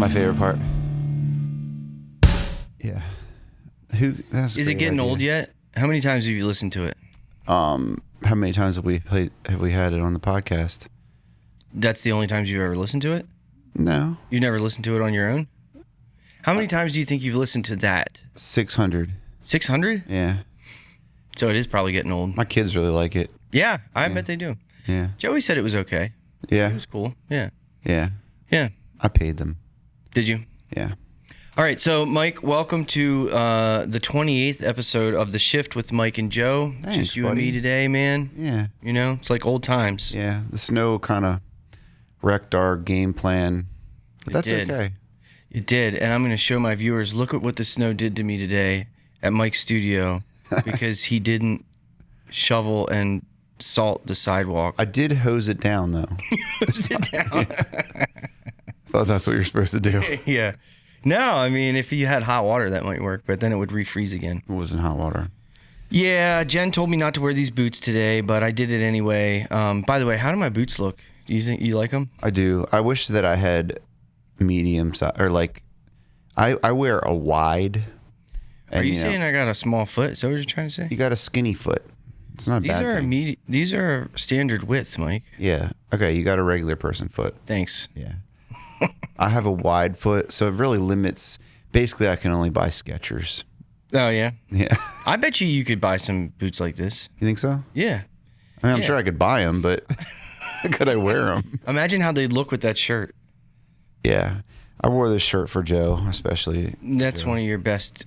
my favorite part. Yeah. Is it getting old yet? How many times have you listened to it? How many times have we had it on the podcast? That's the only times you've ever listened to it? No. You never listened to it on your own? How many times do you think you've listened to that? 600. 600? Yeah. So it is probably getting old. My kids really like it. Yeah, I bet they do. Yeah. Joey said it was okay. Yeah. It was cool. Yeah. Yeah. Yeah. I paid them. Did you? Yeah. All right, so Mike, welcome to the 28th episode of The Shift with Mike and Joe. Thanks, just you buddy. and me today, man. Yeah. You know, it's like old times. Yeah. The snow kind of wrecked our game plan. But that's did. okay. It did, and I'm going to show my viewers, look at what the snow did to me today at Mike's studio because he didn't shovel and salt the sidewalk. I did hose it down, though. Hosed it down. I thought that's what you're supposed to do. Yeah. No, I mean, if you had hot water, that might work, but then it would refreeze again. It wasn't hot water. Yeah, Jen told me not to wear these boots today, but I did it anyway. By the way, how do my boots look? Do you think you like them? I do. I wish that I had medium size, or like, I wear a wide. And, Are you saying I got a small foot? Is that what you're trying to say? You got a skinny foot. It's not a bad thing. These are standard width, Mike. Yeah. Okay, you got a regular person foot. Thanks. Yeah. I have a wide foot, so it really limits. Basically, I can only buy Skechers. Oh, yeah? Yeah. I bet you could buy some boots like this. You think so? Yeah. I mean, I'm sure I could buy them, but could I wear them? Imagine how they'd look with that shirt. Yeah. I wore this shirt for Joe, especially. That's one of your best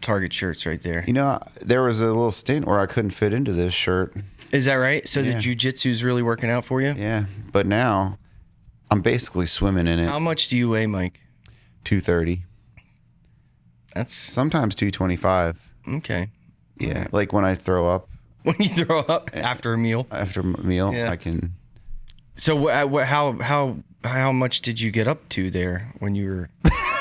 Target shirts right there. You know, there was a little stint where I couldn't fit into this shirt. Is that right? So the jiu-jitsu's really working out for you? Yeah. But now I'm basically swimming in it. How much do you weigh, Mike? 230. That's Sometimes 225. okay. Yeah. Right. Like when I throw up. When you throw up after a meal? After a meal, Yeah. I can. So how much did you get up to there when you were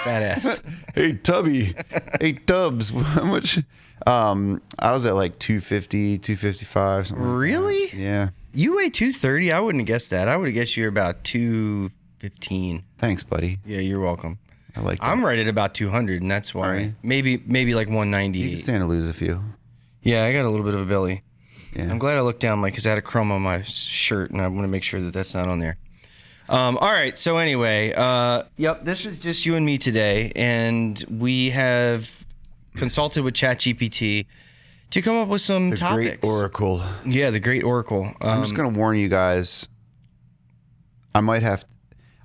fat ass? Hey, Tubby. Hey, Tubbs. How much? I was at like 250, 255. Something Really? Like that. Yeah. You weigh 230? I wouldn't have guessed that. I would have guessed you were about 215. Thanks, buddy. Yeah, you're welcome. I like that. I'm right at about 200, and that's why. Are you? Maybe like 190. You can stand to lose a few. Yeah, I got a little bit of a belly. Yeah. I'm glad I looked down, Mike, because I had a crumb on my shirt, and I want to make sure that that's not on there. All right, so anyway, yep, this is just you and me today, and we have consulted with ChatGPT to come up with some topics. Great Oracle. Yeah, the great Oracle. I'm just going to warn you guys. I might have to,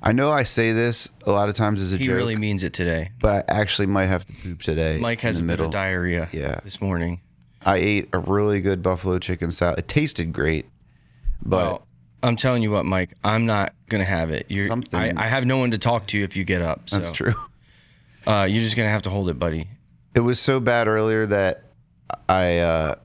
I know I say this a lot of times as a he joke. really means it today. But I actually might have to poop today. Mike has a bit of diarrhea this morning. I ate a really good buffalo chicken salad. It tasted great, but well, I'm telling you what, Mike, I'm not gonna have it. I have no one to talk to if you get up. So. That's true. You're just gonna have to hold it, buddy. It was so bad earlier that I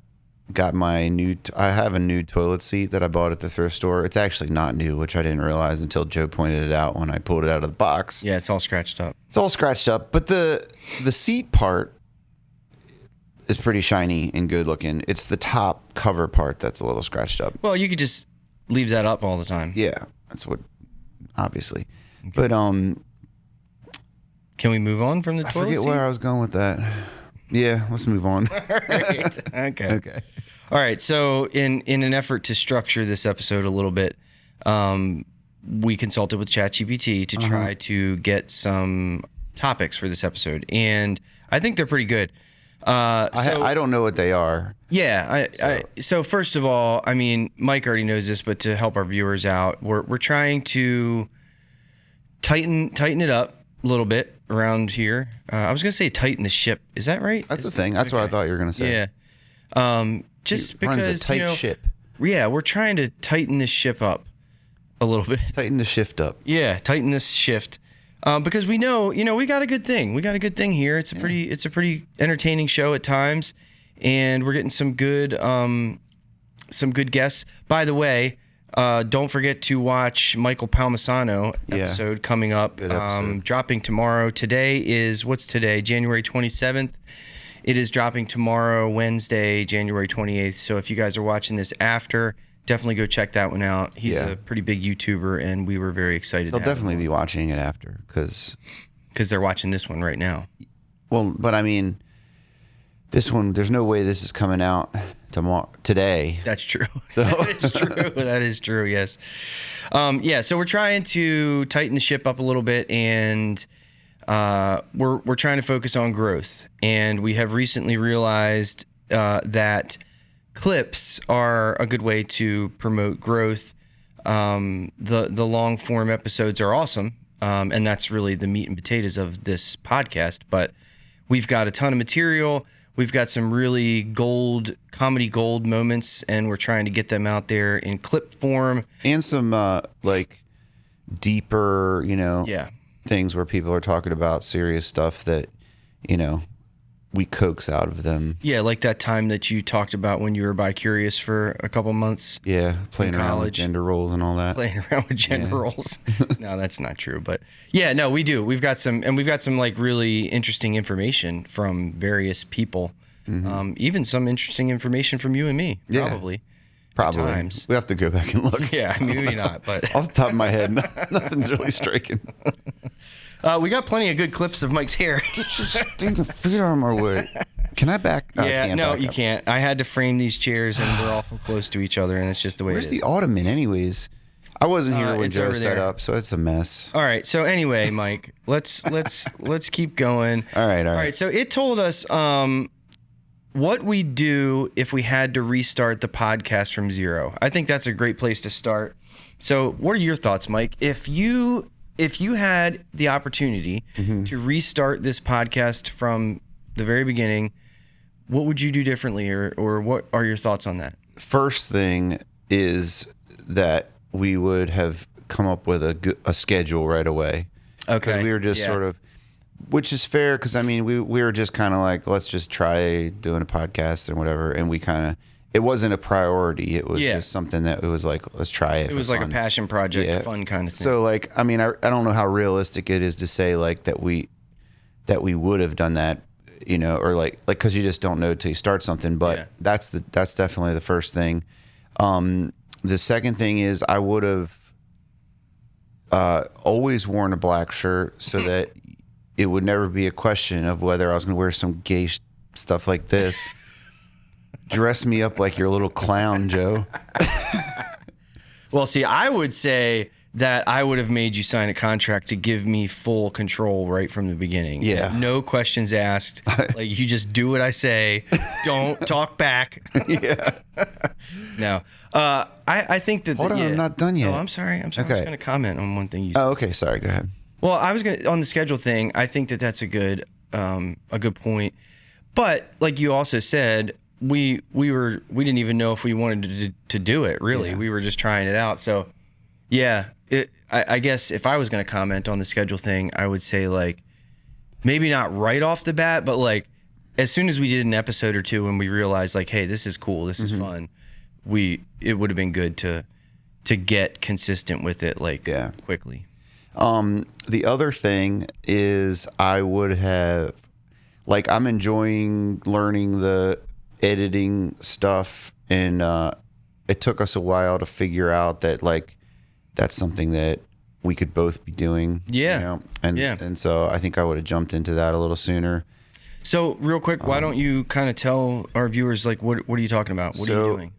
got my new. I have a new toilet seat that I bought at the thrift store. It's actually not new, which I didn't realize until Joe pointed it out when I pulled it out of the box. Yeah, it's all scratched up. It's all scratched up, but the seat part is pretty shiny and good looking. It's the top cover part that's a little scratched up. Well, you could just leave that up all the time. Yeah, that's what, obviously. Okay. But can we move on from the toilet I forget seat? where I was going with that. Yeah, let's move on. All right. Okay. Okay. All right. So in an effort to structure this episode a little bit, we consulted with ChatGPT to try to get some topics for this episode, and I think they're pretty good. I don't know what they are. Yeah. So first of all, I mean, Mike already knows this, but to help our viewers out, we're trying to tighten it up a little bit around here. I was gonna say tighten the ship. Is that right? That's the thing. That's what I thought you were gonna say. Yeah. Just it because runs a tight ship. Yeah, we're trying to tighten this ship up a little bit. Tighten the shift up. Yeah, tighten this shift. Because we know, we got a good thing. We got a good thing here. It's a pretty entertaining show at times, and we're getting some good guests. By the way, don't forget to watch Michael Palmisano episode coming up. Good episode. Dropping tomorrow. Today is what's today? January 27th. It is dropping tomorrow, Wednesday, January 28th. So if you guys are watching this after, definitely go check that one out. He's a pretty big YouTuber, and we were very excited. They'll definitely be watching it after because because they're watching this one right now. Well, but I mean, this one, there's no way this is coming out today. That's true. So. That is true. That is true. Yes. Yeah. So we're trying to tighten the ship up a little bit, and we're trying to focus on growth. And we have recently realized that clips are a good way to promote growth. The long form episodes are awesome, and that's really the meat and potatoes of this podcast. But we've got a ton of material. We've got some really comedy gold moments, and we're trying to get them out there in clip form. And some like deeper, Yeah. things where people are talking about serious stuff that, we coax out of them. Yeah, like that time that you talked about when you were bi-curious for a couple months. Yeah, playing around with gender roles and all that. Playing around with gender roles. No, that's not true. But yeah, no, we do. We've got some like really interesting information from various people. Mm-hmm. Even some interesting information from you and me, probably. Probably. Times. We have to go back and look. Yeah, maybe not. But off the top of my head, nothing's really striking. We got plenty of good clips of Mike's hair. Get your stinking feet on my way. Can I back? Yeah, no, you can't. I had to frame these chairs, and we're awful close to each other, and it's just the way Where's it is. the ottoman, anyways? I wasn't here when it's Joe over set there. up, so it's a mess. All right. So anyway, Mike, let's keep going. All right. All right. So it told us what we do if we had to restart the podcast from zero. I think that's a great place to start. So what are your thoughts, Mike? If you had the opportunity to restart this podcast from the very beginning, what would you do differently, or what are your thoughts on that? First thing is that we would have come up with a schedule right away. Okay. Because we were just sort of, which is fair, because I mean, we were just kind of like, let's just try doing a podcast and whatever. And we kind of, it wasn't a priority. It was just something that it was like, let's try it. It was like a passion project, fun kind of thing. So like, I mean, I don't know how realistic it is to say like that we would have done that, or like, cause you just don't know till you start something, but that's definitely the first thing. The second thing is I would have always worn a black shirt so that it would never be a question of whether I was going to wear some gay stuff like this. Dress me up like your little clown, Joe. Well, see, I would say that I would have made you sign a contract to give me full control right from the beginning. Yeah. No questions asked. Like, you just do what I say. Don't talk back. Yeah. No. I think that... Hold on, I'm not done yet. Oh, I'm sorry. Okay. I was going to comment on one thing you said. Oh, okay. Sorry. Go ahead. Well, I was going to... On the schedule thing, I think that that's a good point. But, like you also said... We didn't even know if we wanted to do it, really. Yeah. We were just trying it out. So, yeah, I guess if I was going to comment on the schedule thing, I would say, like, maybe not right off the bat, but, like, as soon as we did an episode or two and we realized, like, hey, this is cool, this is fun, it would have been good to get consistent with it, like, quickly. The other thing is I would have, like, I'm enjoying learning the editing stuff, and it took us a while to figure out that like that's something that we could both be doing. And so I think I would have jumped into that a little sooner. So real quick, why don't you kind of tell our viewers, like, what are you talking about? What are you doing?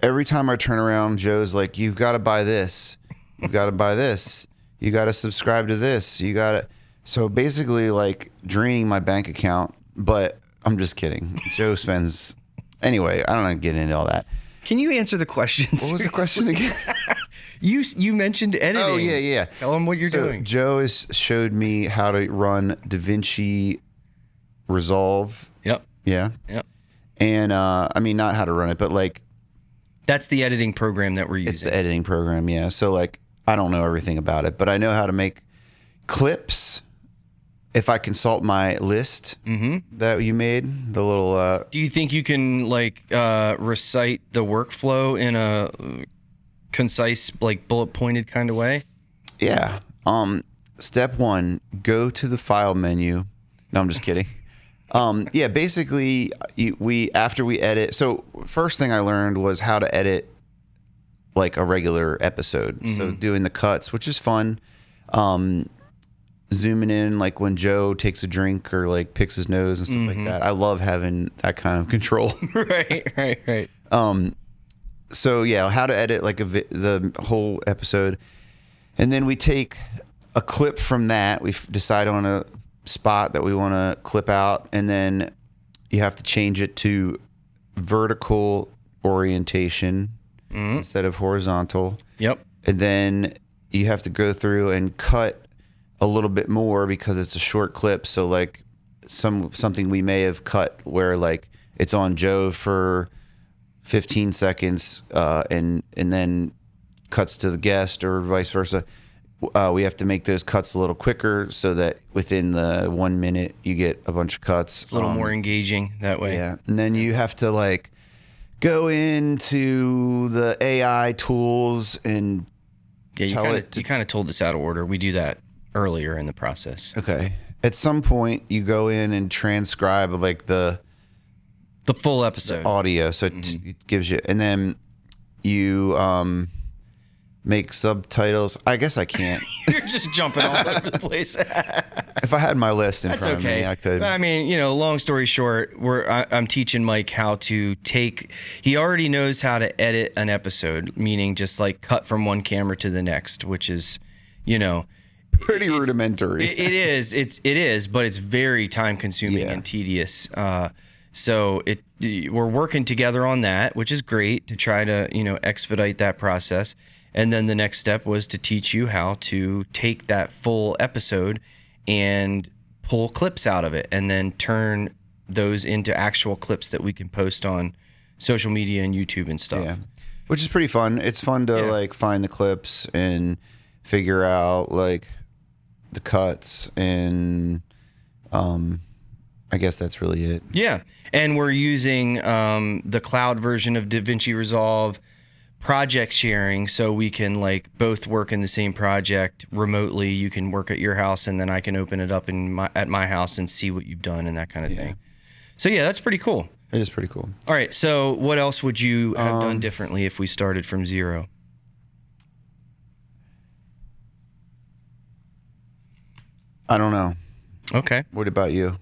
Every time I turn around, Joe's like, you've got to buy this, you've got to buy this, you got to subscribe to this, you got to. So basically, like, draining my bank account. But I'm just kidding. Joe spends. Anyway, I don't want to get into all that. Can you answer the question? What was the question again? You mentioned editing. Oh, yeah. Tell them what you're doing. Joe has showed me how to run DaVinci Resolve. Yep. Yeah. Yep. And I mean, not how to run it, but like. That's the editing program that we're using. It's the editing program, yeah. So like, I don't know everything about it, but I know how to make clips. If I consult my list that you made, the little... Do you think you can, like, recite the workflow in a concise, like, bullet-pointed kind of way? Yeah. Step 1, go to the file menu. No, I'm just kidding. Yeah, basically, after we edit... So, first thing I learned was how to edit, like, a regular episode. So, doing the cuts, which is fun. zooming in, like when Joe takes a drink or like picks his nose and stuff like that. I love having that kind of control. Right. So yeah, how to edit like the whole episode, and then we take a clip from that. We decide on a spot that we want to clip out, and then you have to change it to vertical orientation instead of horizontal. Yep. And then you have to go through and cut a little bit more because it's a short clip. So like something we may have cut where like it's on Joe for 15 seconds and then cuts to the guest or vice versa. We have to make those cuts a little quicker so that within the 1 minute you get a bunch of cuts. It's a little more engaging that way. Yeah. And then you have to like go into the AI tools and you kind of told us out of order. We do that earlier in the process. Okay. At some point you go in and transcribe like the full episode audio. So it gives you, and then you make subtitles. I guess I can't. You're just jumping all over the place. If I had my list in front of me, I could. I mean, long story short, I'm teaching Mike how to he already knows how to edit an episode, meaning just like cut from one camera to the next, which is, pretty rudimentary. It is, but it's very time consuming and tedious. So we're working together on that, which is great to try to, expedite that process. And then the next step was to teach you how to take that full episode and pull clips out of it and then turn those into actual clips that we can post on social media and YouTube and stuff. Yeah. Which is pretty fun. It's fun to like find the clips and figure out like the cuts and I guess that's really it. Yeah. And we're using the cloud version of DaVinci Resolve project sharing, so we can like both work in the same project remotely. You can work at your house and then I can open it up at my house and see what you've done and that kind of thing. So yeah, that's pretty cool. It is pretty cool. All right. So what else would you have done differently if we started from zero? I don't know. Okay. What about you?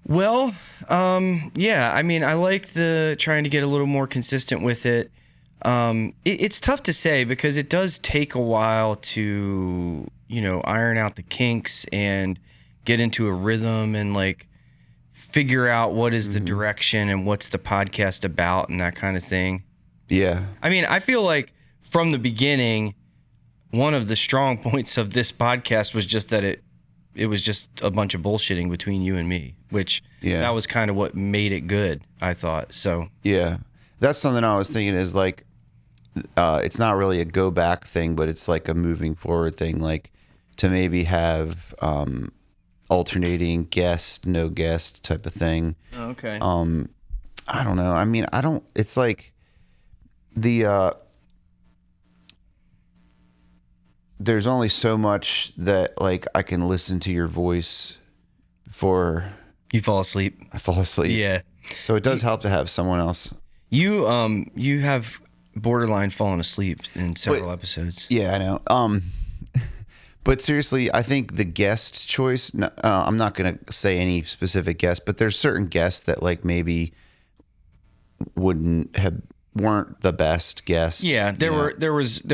Well, yeah, I mean, I like trying to get a little more consistent with it. It's tough to say because it does take a while to, iron out the kinks and get into a rhythm and like figure out what is the direction and what's the podcast about and that kind of thing. Yeah. I mean, I feel like from the beginning, one of the strong points of this podcast was just that it was just a bunch of bullshitting between you and me, which that was kind of what made it good, I thought. So yeah, that's something I was thinking is like, it's not really a go back thing, but it's like a moving forward thing, like to maybe have alternating guest, no guest type of thing. Oh, okay. I don't know. I mean, it's like there's only so much that like I can listen to your voice before you fall asleep. I fall asleep. Yeah. So it does help to have someone else. You have borderline fallen asleep in several episodes. Yeah, I know. But seriously, I think the guest choice, I'm not going to say any specific guest, but there's certain guests that like maybe weren't the best guests. Yeah, there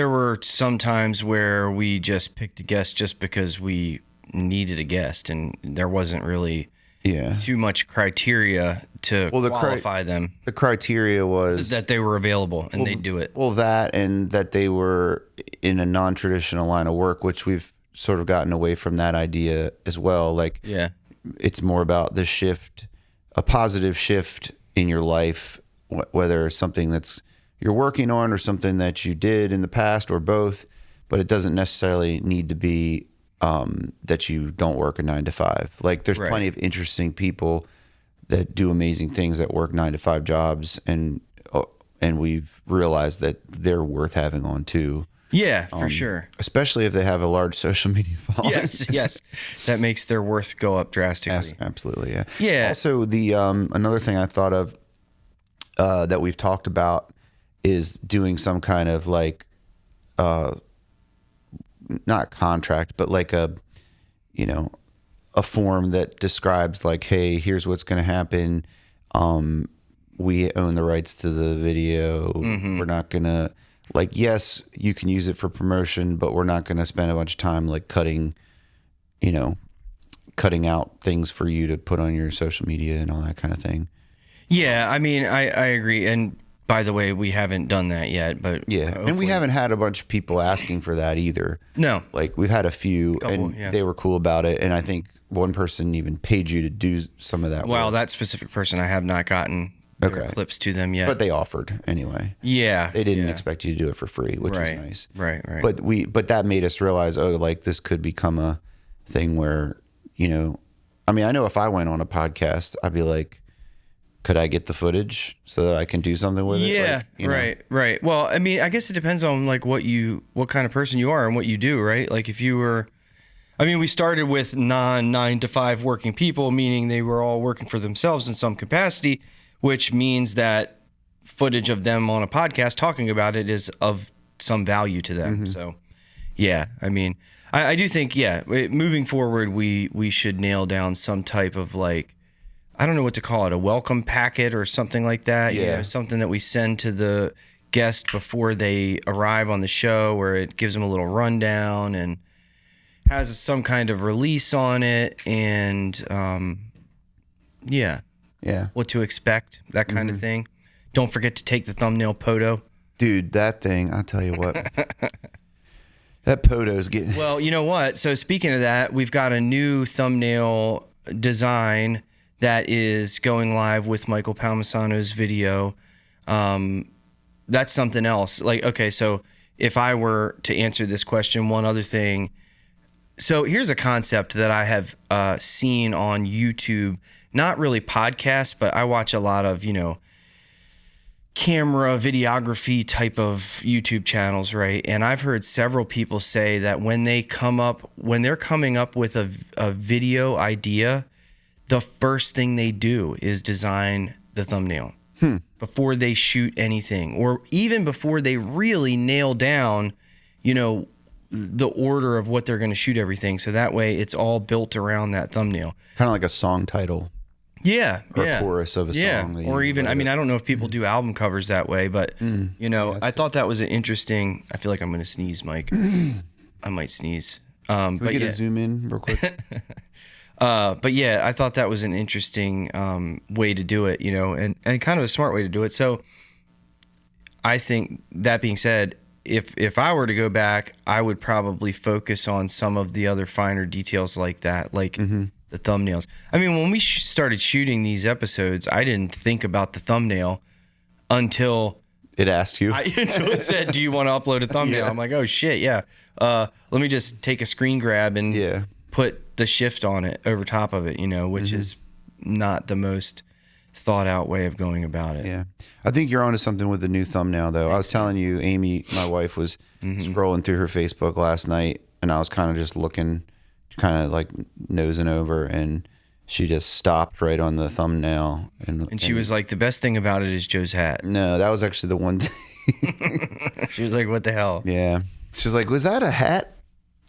were some times where we just picked a guest just because we needed a guest and there wasn't really too much criteria to qualify them. The criteria was that they were available and they'd do it. Well, that and that they were in a non-traditional line of work, which we've sort of gotten away from that idea as well. Like, it's more about the shift, a positive shift in your life, whether it's something that's you're working on or something that you did in the past or both, but it doesn't necessarily need to be that you don't work a 9 to 5. Like there's plenty of interesting people that do amazing things that work 9 to 5 jobs, and we've realized that they're worth having on too. Yeah, for sure. Especially if they have a large social media following. Yes. That makes their worth go up drastically. Yes, absolutely, yeah. Yeah. Also, the another thing I thought of that we've talked about is doing some kind of like not contract, but like a form that describes like, hey, here's what's going to happen. We own the rights to the video. We're not going to like, yes, you can use it for promotion, but we're not going to spend a bunch of time like cutting out things for you to put on your social media and all that kind of thing. Yeah, I mean, I agree. And by the way, we haven't done that yet, but yeah, and we haven't had a bunch of people asking for that either. No, like we've had a few, and they were cool about it. And I think one person even paid you to do some of that. Well, that specific person, I have not gotten clips to them yet, but they offered anyway. Yeah, they didn't expect you to do it for free, which was nice. Right. But that made us realize, like this could become a thing where, I mean, I know if I went on a podcast, I'd be like, could I get the footage so that I can do something with it? Yeah, right. Well, I mean, I guess it depends on like what kind of person you are and what you do, right? Like if you were, I mean, we started with 9 to 5 working people, meaning they were all working for themselves in some capacity, which means that footage of them on a podcast talking about it is of some value to them. So, yeah, I mean, I do think, moving forward, we should nail down some type of like, I don't know what to call it, a welcome packet or something like that. Yeah. Something that we send to the guest before they arrive on the show, where it gives them a little rundown and has some kind of release on it, and what to expect, that kind of thing. Don't forget to take the thumbnail photo. Dude, that thing, I'll tell you what. That photo's getting... Well, you know what? So speaking of that, we've got a new thumbnail design that is going live with Michael Palmisano's video. That's something else. Like, okay, so if I were to answer this question, one other thing. So here's a concept that I have seen on YouTube, not really podcasts, but I watch a lot of, camera videography type of YouTube channels, right? And I've heard several people say that when they're coming up with a video idea, the first thing they do is design the thumbnail before they shoot anything, or even before they really nail down, the order of what they're going to shoot everything. So that way it's all built around that thumbnail. Kind of like a song title. Yeah. Or a chorus of a song. Yeah. Or even, I mean, I don't know if people do album covers that way, but, I thought that was an interesting, I feel like I'm going to sneeze, Mike. I might sneeze. Can we get a zoom in real quick? But yeah, I thought that was an interesting way to do it, and kind of a smart way to do it. So I think, that being said, if I were to go back, I would probably focus on some of the other finer details like that, like the thumbnails. I mean, when we started shooting these episodes, I didn't think about the thumbnail until it asked you. Until it said, "Do you want to upload a thumbnail?" I'm like, "Oh shit, yeah." Let me just take a screen grab and put the shift on it over top of it, which is not the most thought out way of going about it. Yeah. I think you're onto something with the new thumbnail though. I was telling you, Amy, my wife, was scrolling through her Facebook last night, and I was kind of just looking, kind of like nosing over, and she just stopped right on the thumbnail. And she was like, the best thing about it is Joe's hat. No, that was actually the one thing. She was like, what the hell? Yeah. She was like, was that a hat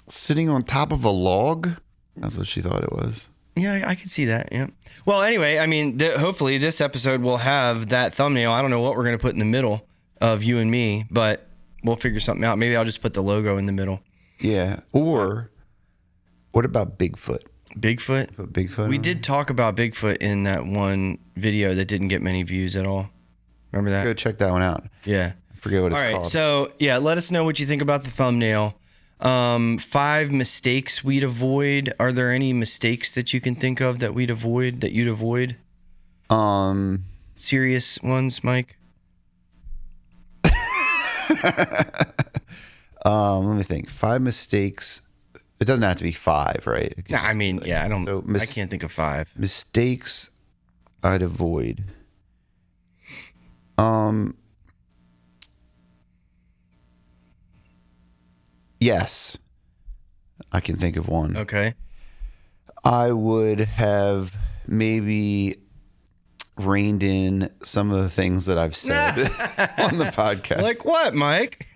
sitting on top of a log? That's what she thought it was. Yeah, I could see that. Yeah. Well, anyway, I mean, hopefully this episode will have that thumbnail. I don't know what we're going to put in the middle of you and me, but we'll figure something out. Maybe I'll just put the logo in the middle. Yeah. Or what about Bigfoot? Bigfoot? Put Bigfoot We on? did talk about Bigfoot in that one video that didn't get many views at all. Remember that? Go check that one out. Yeah. I forget what it's called. All right. So, yeah, let us know what you think about the thumbnail. 5 mistakes we'd avoid. Are there any mistakes that you can think of that you'd avoid? Serious ones, Mike? Let me think. 5 mistakes. It doesn't have to be 5, right? No, I mean, I don't. So I can't think of 5 mistakes I'd avoid. Yes, I can think of one. Okay. I would have maybe reined in some of the things that I've said on the podcast. Like what, Mike?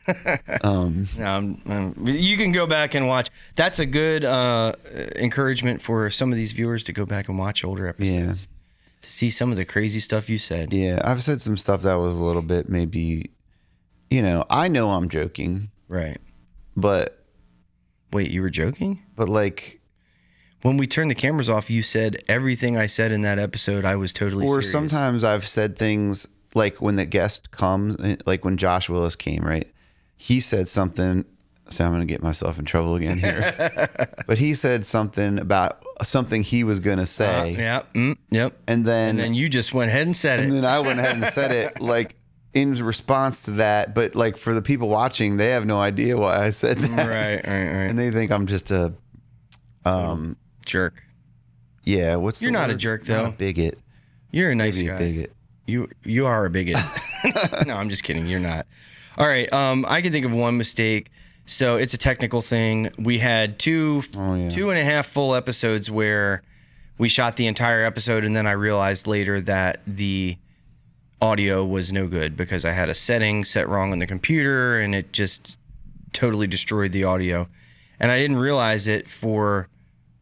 You can go back and watch. That's a good encouragement for some of these viewers to go back and watch older episodes. To see some of the crazy stuff you said. Yeah, I've said some stuff that was a little bit maybe, I know I'm joking. Right. But. Wait, you were joking? But like. When we turned the cameras off, you said everything I said in that episode, I was totally serious. Or sometimes I've said things like when the guest comes, like when Josh Willis came, right? He said something. So I'm going to get myself in trouble again here. But he said something about something he was going to say. Yep. And then you just went ahead and said it. And then I went ahead and said it like in response to that. But like for the people watching, they have no idea why I said that. Right. And they think I'm just a jerk. Yeah. You're not a jerk though. Not a bigot. You're a nice guy. A bigot. You are a bigot. No, I'm just kidding. You're not. All right. I can think of one mistake. So it's a technical thing. We had two and a half full episodes where we shot the entire episode, and then I realized later that the audio was no good because I had a setting set wrong on the computer, and it just totally destroyed the audio. And I didn't realize it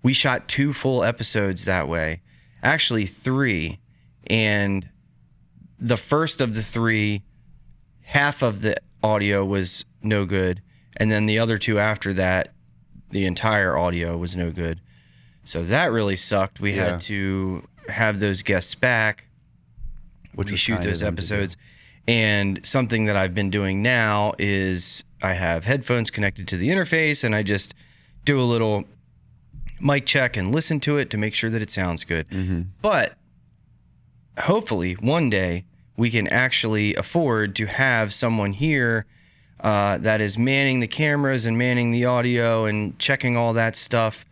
we shot 2 full episodes that way. Actually 3. And the first of the 3, half of the audio was no good. And then the other 2 after that, the entire audio was no good. So that really sucked. We had to have those guests back, which we shoot those episodes. And something that I've been doing now is I have headphones connected to the interface, and I just do a little mic check and listen to it to make sure that it sounds good. Mm-hmm. But hopefully one day we can actually afford to have someone here that is manning the cameras and manning the audio and checking all that stuff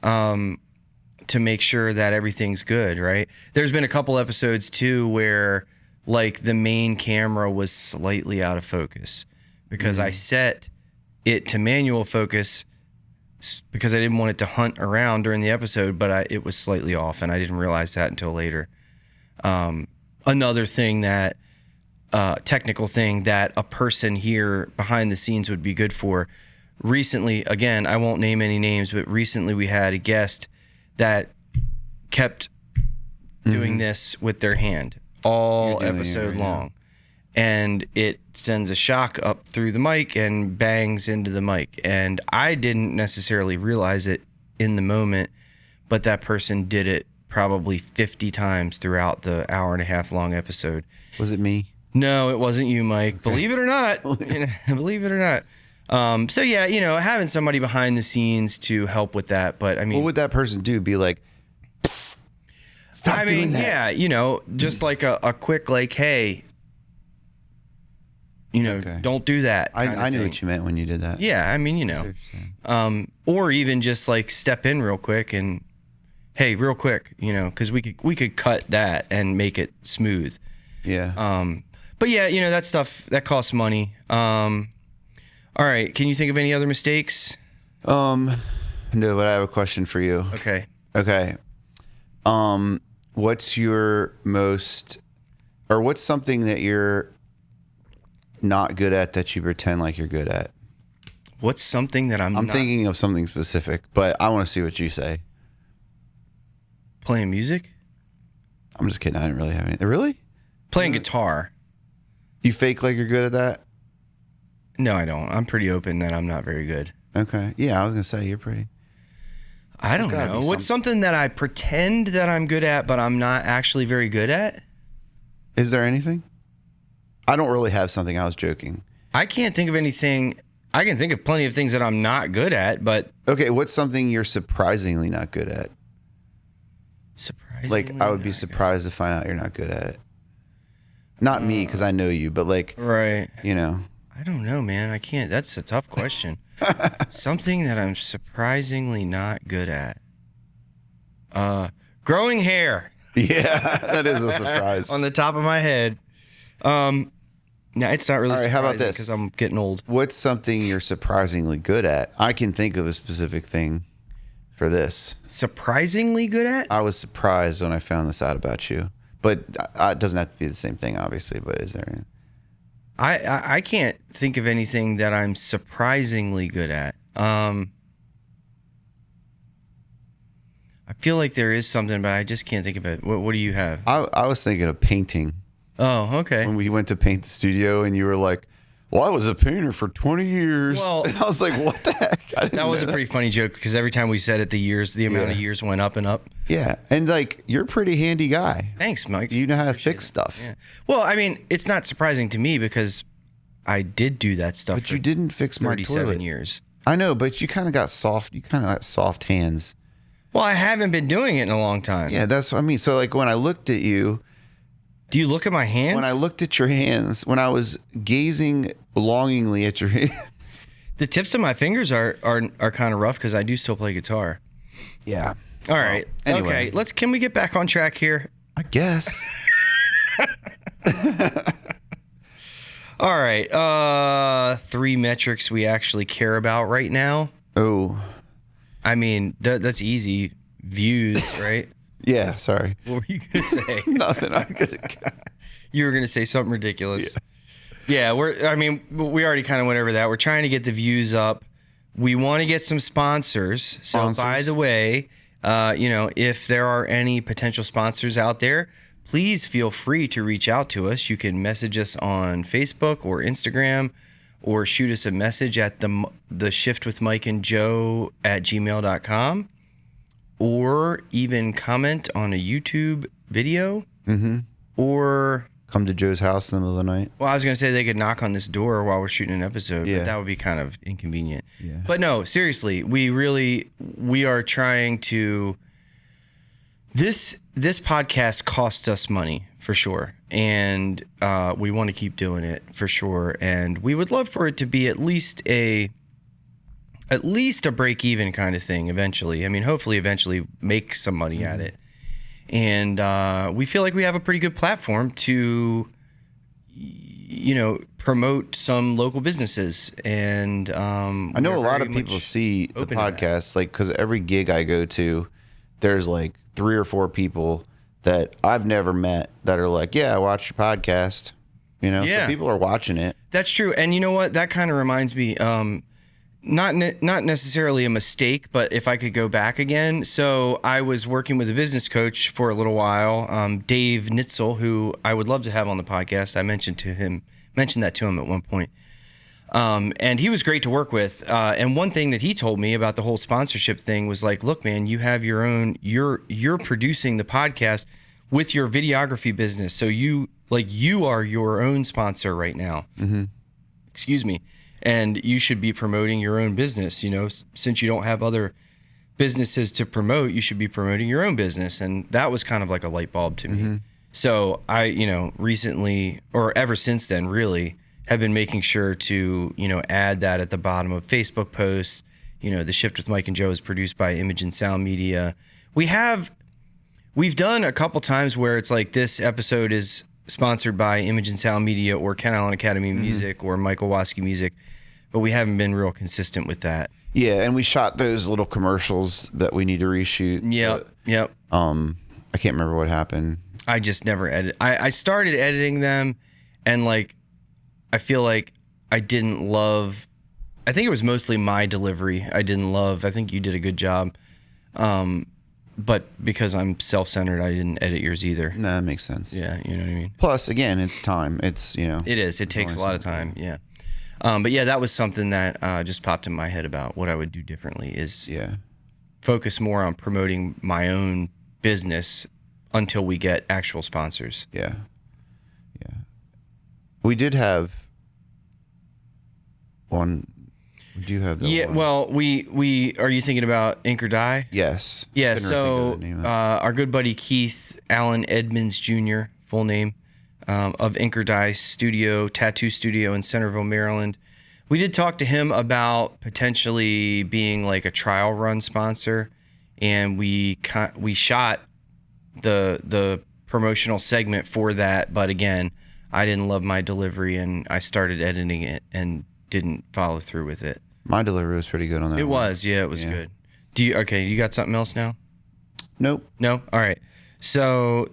to make sure that everything's good, right? There's been a couple episodes too where like the main camera was slightly out of focus because I set it to manual focus because I didn't want it to hunt around during the episode, but it was slightly off, and I didn't realize that until later. Another thing that technical thing that a person here behind the scenes would be good for. Recently, again, I won't name any names, but recently we had a guest that kept doing this with their hand all episode long. And it sends a shock up through the mic and bangs into the mic. And I didn't necessarily realize it in the moment, but that person did it probably 50 times throughout the hour and a half long episode. Was it me? No, it wasn't you, Mike. Okay. Believe it or not. Believe it or not. So yeah, having somebody behind the scenes to help with that. But I mean, what would that person do? Be like, psst, stop doing that. Yeah, just like a quick like, hey, don't do that. I knew what you meant when you did that. Yeah, I mean, or even just like step in real quick and, hey, real quick, because we could cut that and make it smooth. Yeah. But yeah, that stuff that costs money. All right, can you think of any other mistakes? No, but I have a question for you. Okay. What's something that you're not good at that you pretend like you're good at? What's something that I'm thinking of something specific, but I want to see what you say. Playing music? I'm just kidding. I didn't really have anything. Really? Playing guitar. You fake like you're good at that? No, I don't. I'm pretty open that I'm not very good. Okay. Yeah, I was going to say you're pretty. I don't know. What's something that I pretend that I'm good at, but I'm not actually very good at? Is there anything? I don't really have something. I was joking. I can't think of anything. I can think of plenty of things that I'm not good at, but... Okay, what's something you're surprisingly not good at? Surprisingly Like, I would be surprised to find out you're not good at it. Not me, because I know you, but like... Right. I don't know, man. I can't. That's a tough question. Something that I'm surprisingly not good at. Growing hair. Yeah, that is a surprise. On the top of my head. No, it's not really surprising. How about this? Because I'm getting old. What's something you're surprisingly good at? I can think of a specific thing for this. Surprisingly good at? I was surprised when I found this out about you. But it doesn't have to be the same thing, obviously. But is there? I can't think of anything that I'm surprisingly good at. I feel like there is something, but I just can't think of it. What do you have? I was thinking of painting. Oh, okay. When we went to paint the studio, and you were like, "Well, I was a painter for 20 years." Well, and I was like, "What the heck?" That was a pretty funny joke because every time we said it, the amount of years went up and up. Yeah, and like you're a pretty handy guy. Thanks, Mike. You know how to fix stuff. Yeah. Well, I mean, it's not surprising to me because I did do that stuff. But you didn't fix my 37 toilet. years. I know, but you kind of got soft. You kind of got soft hands. Well, I haven't been doing it in a long time. Yeah, that's what I mean. So like when I looked at you. Do you look at my hands? When I looked at your hands, when I was gazing longingly at your hands. The tips of my fingers are kind of rough because I do still play guitar. Yeah. All right. Anyway. Okay. Can we get back on track here? I guess. All right. 3 metrics we actually care about right now. Oh. I mean, that's easy. Views, right? Yeah, sorry. What were you going to say? Nothing. You were going to say something ridiculous. Yeah, we already kind of went over that. We're trying to get the views up. We want to get some sponsors. So by the way, if there are any potential sponsors out there, please feel free to reach out to us. You can message us on Facebook or Instagram or shoot us a message at the shift with Mike and Joe at gmail.com. Or even comment on a YouTube video. Mm-hmm. Or come to Joe's house in the middle of the night. Well, I was going to say they could knock on this door while we're shooting an episode, but that would be kind of inconvenient. Yeah. But no, seriously, we are trying to. This podcast costs us money for sure, and we want to keep doing it for sure. And we would love for it to be at least a break-even kind of thing eventually. I mean, hopefully eventually make some money at it. And we feel like we have a pretty good platform to, promote some local businesses. And I know a lot of people see the podcast, like, because every gig I go to, there's like 3 or 4 people that I've never met that are like, yeah, I watch your podcast. So people are watching it. That's true. And you know what? That kind of reminds me, not necessarily a mistake, but if I could go back again. So I was working with a business coach for a little while, Dave Nitzel, who I would love to have on the podcast. I mentioned that to him at one point. And he was great to work with. And one thing that he told me about the whole sponsorship thing was like, look, man, you have your own, you're producing the podcast with your videography business. So you are your own sponsor right now. Mm-hmm. Excuse me. And you should be promoting your own business. Since you don't have other businesses to promote, you should be promoting your own business. And that was kind of like a light bulb to me. Mm-hmm. So I, recently, or ever since then, really have been making sure to, add that at the bottom of Facebook posts. The Shift with Mike and Joe is produced by Image and Sound Media. We've done a couple times where it's like this episode is sponsored by Image and Sound Media or Ken Allen Academy Music or Michael Waske Music, but we haven't been real consistent with that. Yeah, and we shot those little commercials that we need to reshoot. Yep. I can't remember what happened. I just never edit. I started editing them, and I feel like I didn't love. I think it was mostly my delivery. I didn't love. I think you did a good job. But because I'm self-centered, I didn't edit yours either. No, that makes sense. Yeah, you know what I mean? Plus, again, it's time. It is. It takes a lot of time, yeah. But yeah, that was something that just popped in my head about what I would do differently is focus more on promoting my own business until we get actual sponsors. Yeah. Yeah. We did have one. Do you have that? Yeah, one? well, we are you thinking about Ink or Die? Yes. Yeah, so our good buddy Keith Allen Edmonds Jr., full name, of Ink or Die Tattoo Studio in Centerville, Maryland. We did talk to him about potentially being like a trial run sponsor, and we shot the promotional segment for that, but again, I didn't love my delivery and I started editing it and didn't follow through with it. My delivery was pretty good on that. It was good. You got something else now? Nope. No? All right. So,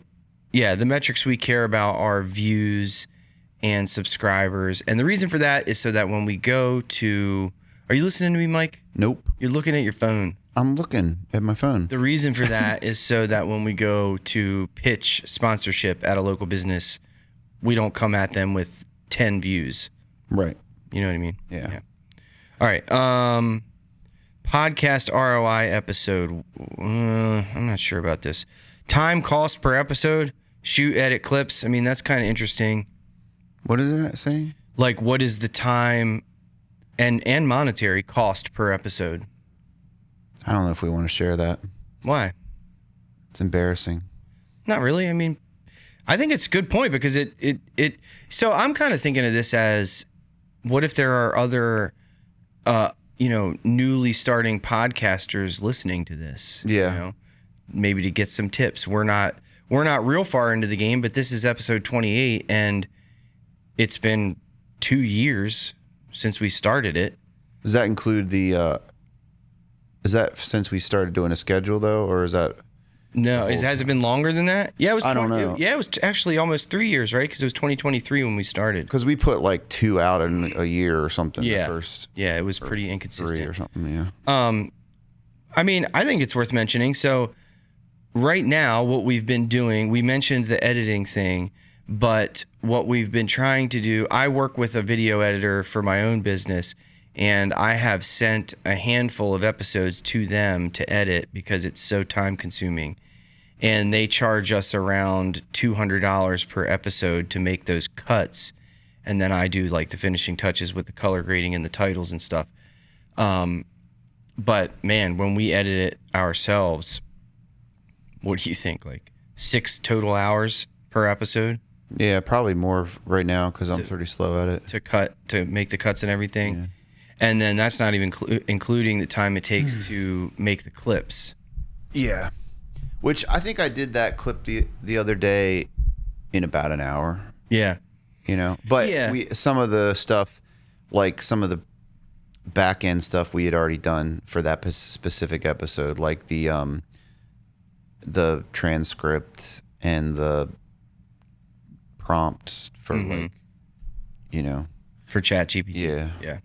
the metrics we care about are views and subscribers. And the reason for that is so that when we go to... Are you listening to me, Mike? Nope. You're looking at your phone. I'm looking at my phone. The reason for that is so that when we go to pitch sponsorship at a local business, we don't come at them with 10 views. Right. You know what I mean? Yeah. All right. Podcast ROI episode. I'm not sure about this. Time cost per episode. Shoot, edit, clips. I mean, that's kind of interesting. What is it saying? Like, what is the time and monetary cost per episode? I don't know if we want to share that. Why? It's embarrassing. Not really. I mean, I think it's a good point because it so I'm kind of thinking of this as, what if there are other newly starting podcasters listening to this? Yeah. You know, maybe to get some tips. We're not real far into the game, but this is episode 28 and it's been 2 years since we started it. Does that include the is that since we started doing a schedule though, or is that... No, has it been longer than that? Yeah, it was. I don't know. It was actually almost 3 years, right? Because it was 2023 when we started. Because we put like 2 out in a year or something. Yeah. The first, yeah, it was pretty inconsistent. 3 or something. Yeah. I mean, I think it's worth mentioning. So, right now, what we've been doing, we mentioned the editing thing, but what we've been trying to do, I work with a video editor for my own business, and I have sent a handful of episodes to them to edit because it's so time consuming. And they charge us around $200 per episode to make those cuts. And then I do like the finishing touches with the color grading and the titles and stuff. But man, when we edit it ourselves, what do you think? Like 6 total hours per episode? Yeah, probably more right now because I'm pretty slow at it. To make the cuts and everything. Yeah. And then that's not even including the time it takes to make the clips. Yeah. Which I think I did that clip the other day in about an hour. Yeah. You know, but Yeah. some of the stuff, like some of the back end stuff we had already done for that specific episode, like the transcript and the prompts for like, you know, For ChatGPT. Yeah. Yeah.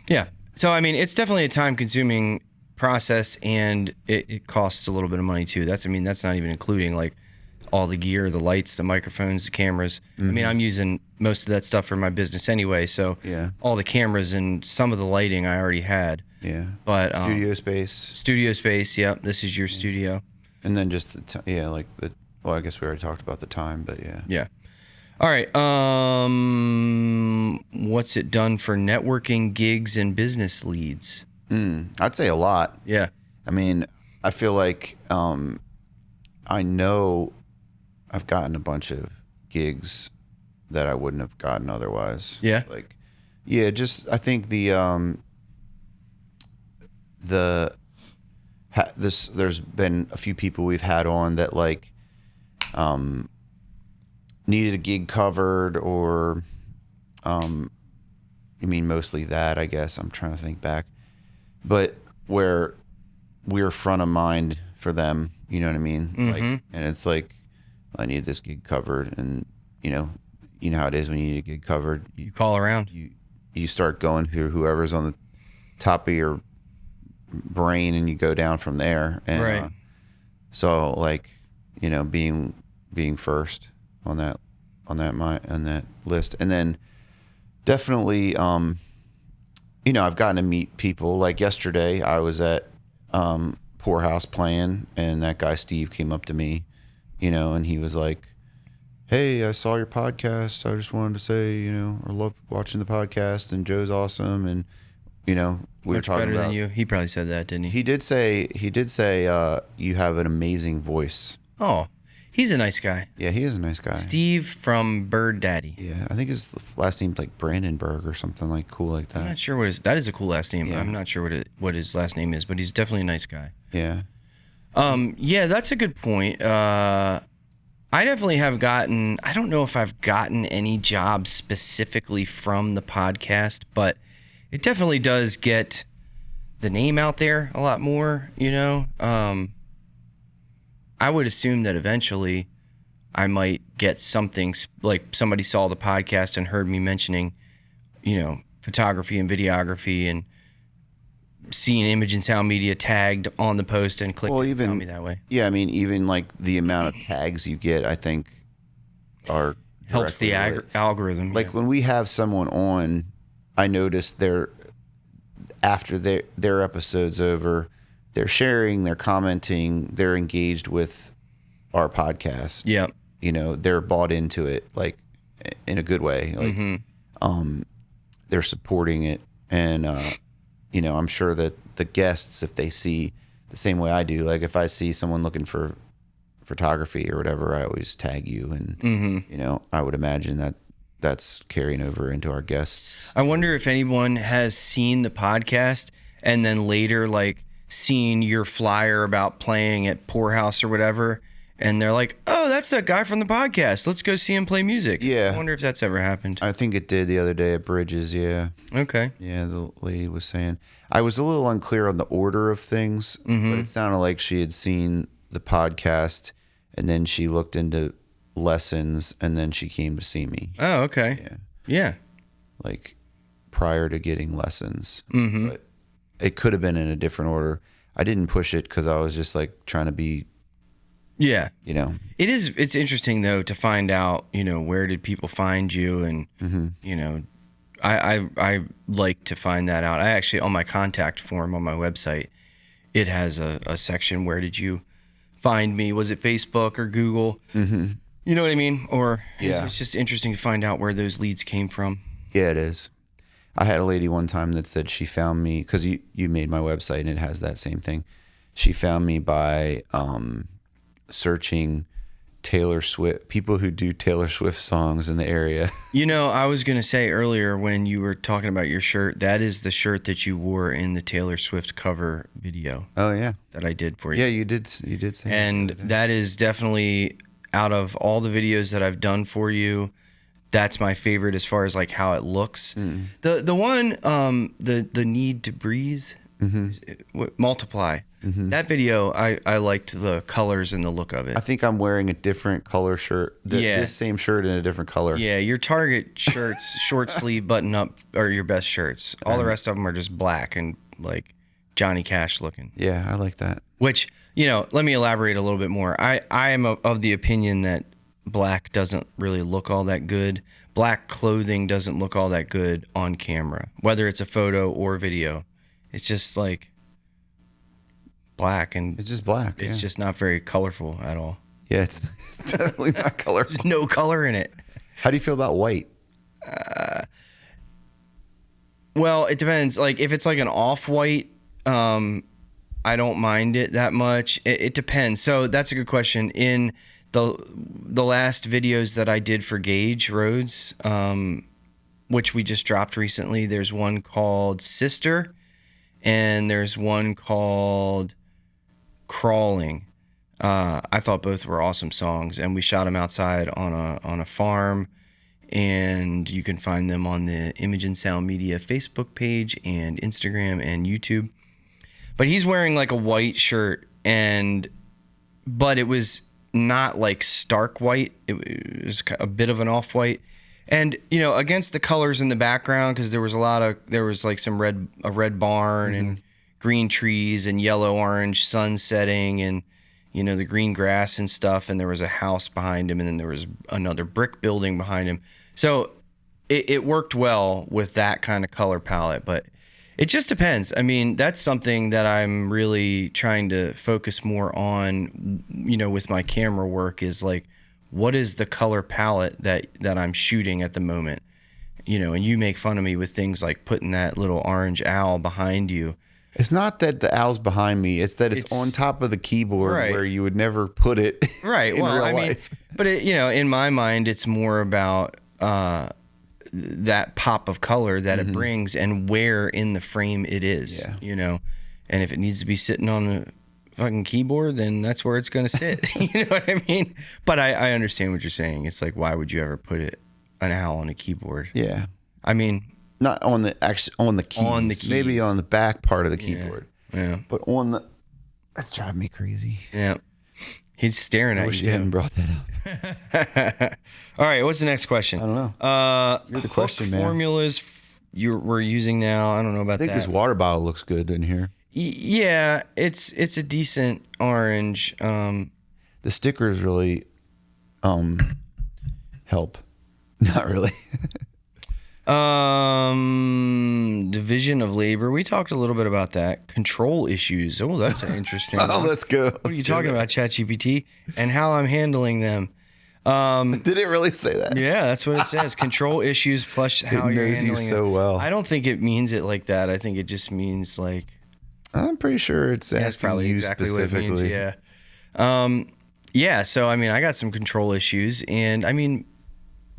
Yeah. So, I mean, it's definitely a time consuming process and it costs a little bit of money too. That's not even including like all the gear, the lights, the microphones, the cameras. I mean, I'm using most of that stuff for my business anyway. So Yeah. all the cameras and some of the lighting I already had. Yeah. But Studio space. Studio space. Yep. This is your studio. And then just well, I guess we already talked about the time, but yeah. Yeah. All right. What's it done for networking, gigs, and business leads? I'd say a lot. Yeah. I mean, I feel like I know I've gotten a bunch of gigs that I wouldn't have gotten otherwise. Yeah. Like, yeah, just I think there's been a few people we've had on that like needed a gig covered or I mean mostly that, I guess. I'm trying to think back. But where we're front of mind for them, you know what I mean? Like, and it's like, I need this gig covered, and you know how it is when you need a gig covered. You call around. You start going through whoever's on the top of your brain, and you go down from there. And, right. So like, you know, being first on that list, and then definitely. You know, I've gotten to meet people. Like yesterday, I was at Poorhouse playing, and that guy Steve came up to me, you know, and he was like, "Hey, I saw your podcast. I just wanted to say, you know, I love watching the podcast, and Joe's awesome." And you know, we were talking better about, than you. He probably said that, didn't he? He did say you have an amazing voice. Oh, he's a nice guy. Yeah, he is a nice guy. Steve from Bird Daddy. Yeah, I think his last name's like Brandenburg or something like cool like that. I'm not sure that is a cool last name. Yeah. I'm not sure what his last name is, but he's definitely a nice guy. Yeah. Yeah, that's a good point. I definitely have gotten, I don't know if I've gotten any jobs specifically from the podcast, but it definitely does get the name out there a lot more, you know? I would assume that eventually I might get something like somebody saw the podcast and heard me mentioning, photography and videography and seeing image and sound media tagged on the post and clicked and found me that way. Yeah, I mean, even like the amount of tags you get, I think, are helps the algorithm. Like when we have someone on, I notice after their episode's over, they're sharing, they're commenting, they're engaged with our podcast. Yeah. They're bought into it, like in a good way. Like, they're supporting it. And, I'm sure that the guests, if they see the same way I do, like if I see someone looking for photography or whatever, I always tag you. And, I would imagine that that's carrying over into our guests. I wonder if anyone has seen the podcast and then later, like, seen your flyer about playing at Poorhouse or whatever, and they're like, oh, that's that guy from the podcast. Let's go see him play music. Yeah. I wonder if that's ever happened. I think it did the other day at Bridges, yeah. Okay. Yeah, the lady was saying. I was a little unclear on the order of things, but it sounded like she had seen the podcast, and then she looked into lessons, and then she came to see me. Oh, okay. Yeah. Like prior to getting lessons. But it could have been in a different order. I didn't push it because I was just like trying to be, It's interesting though to find out, where did people find you, and I like to find that out. I actually, on my contact form on my website, it has a section, where did you find me? Was it Facebook or Google? You know what I mean? Or it's just interesting to find out where those leads came from. Yeah, it is. I had a lady one time that said she found me because you made my website and it has that same thing. She found me by searching Taylor Swift, people who do Taylor Swift songs in the area. I was going to say earlier when you were talking about your shirt, that is the shirt that you wore in the Taylor Swift cover video. Oh, yeah. That I did for you. Yeah, you did say and that is definitely, out of all the videos that I've done for you, that's my favorite as far as like how it looks. The one, the Need to Breathe, Multiply. That video, I liked the colors and the look of it. I think I'm wearing a different color shirt. This same shirt in a different color. Yeah, your Target shirts, short sleeve, button up, are your best shirts. All the rest of them are just black and like Johnny Cash looking. Yeah, I like that. Which, let me elaborate a little bit more. I am of the opinion that black doesn't really look all that good. Black clothing doesn't look all that good on camera, whether it's a photo or video. It's just like black, and it's just black. It's just not very colorful at all. Yeah, it's definitely not colorful. There's no color in it. How do you feel about white? Well, it depends. Like if it's like an off-white, I don't mind it that much. It depends. So that's a good question. In the last videos that I did for Gage Roads, which we just dropped recently, there's one called Sister, and there's one called Crawling. I thought both were awesome songs, and we shot them outside on a farm, and you can find them on the Image and Sound Media Facebook page and Instagram and YouTube. But he's wearing like a white shirt, but it was not like stark white. It was a bit of an off-white. And, against the colors in the background, because there was like a red barn and green trees and yellow-orange sun setting and, the green grass and stuff. And there was a house behind him, and then there was another brick building behind him. So it worked well with that kind of color palette, but it just depends. I mean, that's something that I'm really trying to focus more on, with my camera work, is like, what is the color palette that I'm shooting at the moment? And you make fun of me with things like putting that little orange owl behind you. It's not that the owl's behind me. It's that it's on top of the keyboard, right, where you would never put it right. in real life. But in my mind, it's more about that pop of color that it brings and where in the frame it is, and if it needs to be sitting on the fucking keyboard, then that's where it's going to sit. You know what I mean? But I understand what you're saying. It's like, why would you ever put an owl on a keyboard? Yeah. I mean, not on the keys. On the keys. Maybe on the back part of the keyboard. Yeah. But that's driving me crazy. Yeah. He's staring I at wish you. you hadn't brought that up. All right, what's the next question? I don't know. You're the Hook question man. formulas we're using now. I don't know about I think that. this water bottle looks good in here. Yeah, it's a decent orange. The stickers really help. Not really. Division of labor. We talked a little bit about that. Control issues. Oh, that's an interesting Oh, one. let's go. What are you talking about, ChatGPT, and how I'm handling them? Did it really say that? Yeah, that's what it says. Control issues plus how you're knows you handling so them. well. I don't think it means it like that. I think it just means like. I'm pretty sure it's That's asking probably you exactly what it specifically. means. Yeah. Yeah. So I mean, I got some control issues, and I mean,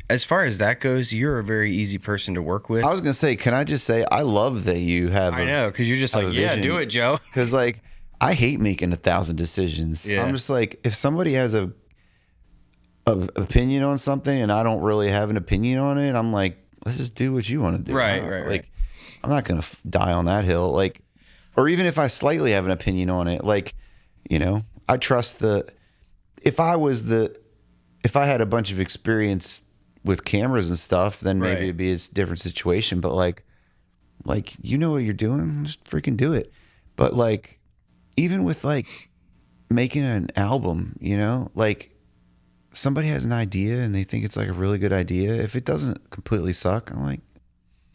as far as that goes, you're a very easy person to work with. I was gonna say, can I just say, I love that you have. I know, because you're just like, yeah, do it, Joe. Because like, I hate making 1,000 decisions. Yeah. I'm just like, if somebody has a opinion on something and I don't really have an opinion on it, I'm like, let's just do what you want to do. Right. Like, I'm not gonna die on that hill. Like, or even if I slightly have an opinion on it, like, you know, I trust if I had a bunch of experience with cameras and stuff, then maybe it'd be a different situation. But like, you know what you're doing, just freaking do it. But like, even with like making an album, you know, like, if somebody has an idea and they think it's like a really good idea, if it doesn't completely suck, I'm like,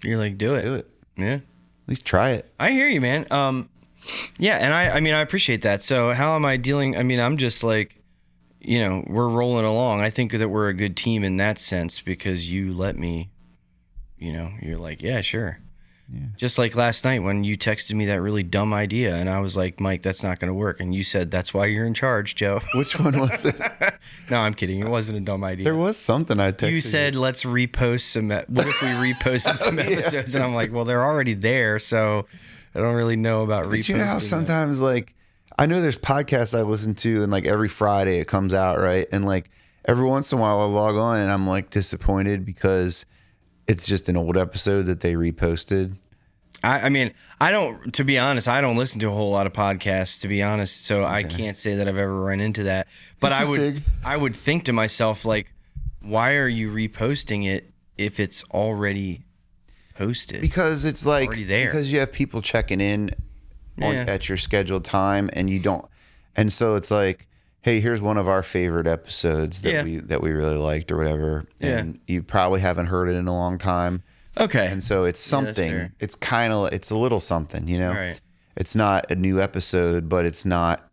You're like, do it. do it. Yeah. At least try it. I hear you, man. Yeah, and I mean, I appreciate that. So how am I dealing? I mean, I'm just like, you know, we're rolling along. I think that we're a good team in that sense because you let me, you know, you're like, yeah, sure. Yeah. Just like last night when you texted me that really dumb idea and I was like, Mike, that's not going to work. And you said, that's why you're in charge, Joe. Which one was it? No, I'm kidding. It wasn't a dumb idea. There was something I texted you. said, let's repost some. What if we reposted some episodes? And I'm like, well, they're already there. So I don't really know about reposting. But you know how sometimes like, I know there's podcasts I listen to and like every Friday it comes out, right? And like every once in a while I log on and I'm like disappointed because it's just an old episode that they reposted. I mean, I don't, to be honest, I don't listen to a whole lot of podcasts, to be honest. So I can't say that I've ever run into that. But I would think to myself, like, why are you reposting it if it's already posted? Because it's like, already there. Because you have people checking in at your scheduled time and you don't. And so it's like, hey, here's one of our favorite episodes that we really liked or whatever. And you probably haven't heard it in a long time. Okay. And so it's something, it's kind of, it's a little something, you know, right. It's not a new episode, but it's not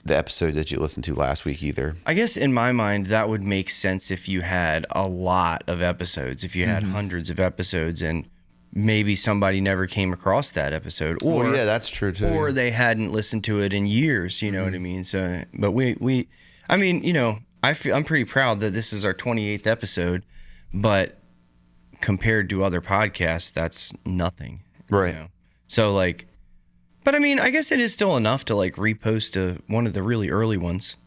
the episode that you listened to last week either. I guess in my mind, that would make sense if you had a lot of episodes, if you had hundreds of episodes and maybe somebody never came across that episode or that's true too. Or they hadn't listened to it in years, you know what I mean? So, but I mean, you know, I'm pretty proud that this is our 28th episode, but compared to other podcasts, that's nothing. Right. You know? So like, but I mean, I guess it is still enough to like repost one of the really early ones.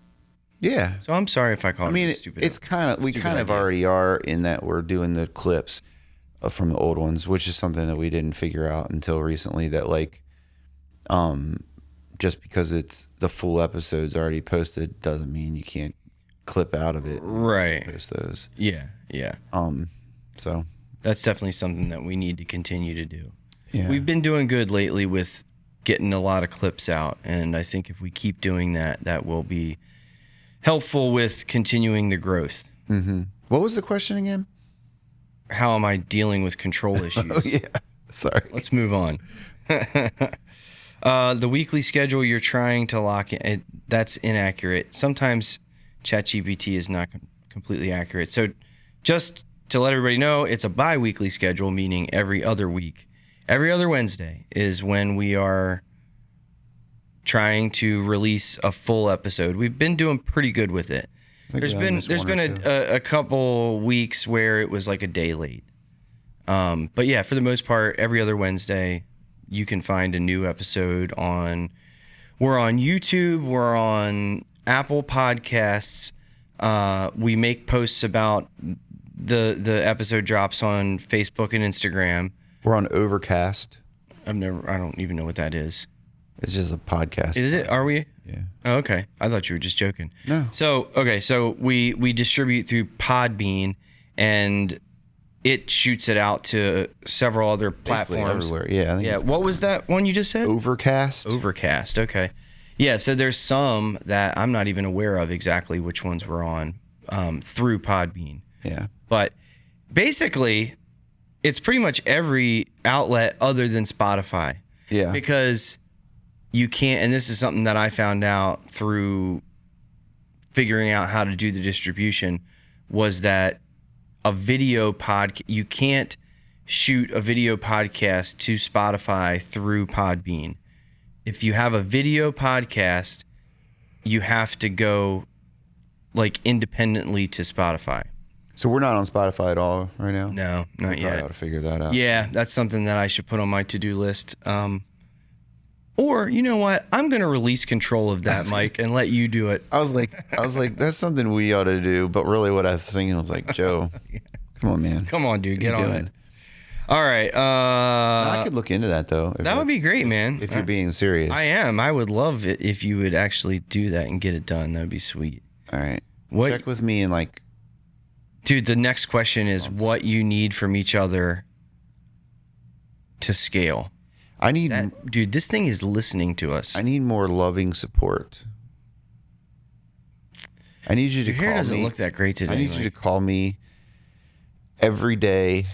Yeah. So I'm sorry if I called it stupid. It's kind of, we kind of already are in that we're doing the clips from the old ones, which is something that we didn't figure out until recently that like, just because it's the full episode's already posted doesn't mean you can't clip out of it. Right. Post those. Yeah. Yeah. So that's definitely something that we need to continue to do. Yeah. We've been doing good lately with getting a lot of clips out. And I think if we keep doing that, that will be helpful with continuing the growth. Mm-hmm. What was the question again? How am I dealing with control issues? Oh, yeah. Sorry. Let's move on. The weekly schedule you're trying to lock in, that's inaccurate. Sometimes ChatGPT is not completely accurate. So just to let everybody know, it's a bi-weekly schedule, meaning every other week. Every other Wednesday is when we are trying to release a full episode. We've been doing pretty good with it. There's been a couple weeks where it was like a day late. But yeah, for the most part, every other Wednesday, you can find a new episode we're on YouTube, we're on Apple Podcasts. We make posts about the episode drops on Facebook and Instagram. We're on Overcast. I don't even know what that is. It's just a podcast. Is it? Are we? Yeah. Oh, okay. I thought you were just joking. No. So we distribute through Podbean, and it shoots it out to several other Basically platforms. everywhere. Yeah. I think it's What was that one you just said? Overcast. Overcast. Okay. Yeah. So there's some that I'm not even aware of exactly which ones we're on through Podbean. Yeah. But basically, it's pretty much every outlet other than Spotify. Yeah. Because you can't, and this is something that I found out through figuring out how to do the distribution, was that a video you can't shoot a video podcast to Spotify through Podbean. If you have a video podcast, you have to go like independently to Spotify. So we're not on Spotify at all right now? No, not We yet. probably ought to figure that out. Yeah, that's something that I should put on my to-do list. Or, you know what? I'm going to release control of that, Mike, and let you do it. I was like, that's something we ought to do. But really what I was thinking was like, Joe, come on, man. Come on, dude. Get What are you on doing? it. All right. I could look into that, though. That would be great, man. If you're being serious. I am. I would love it if you would actually do that and get it done. That would be sweet. All right. What? Check with me in like... Dude, the next question is what you need from each other to scale. I need Dude, this thing is listening to us. I need more loving support. I need you to Your call hair doesn't me. look that great today. I need you to Mike. call me every day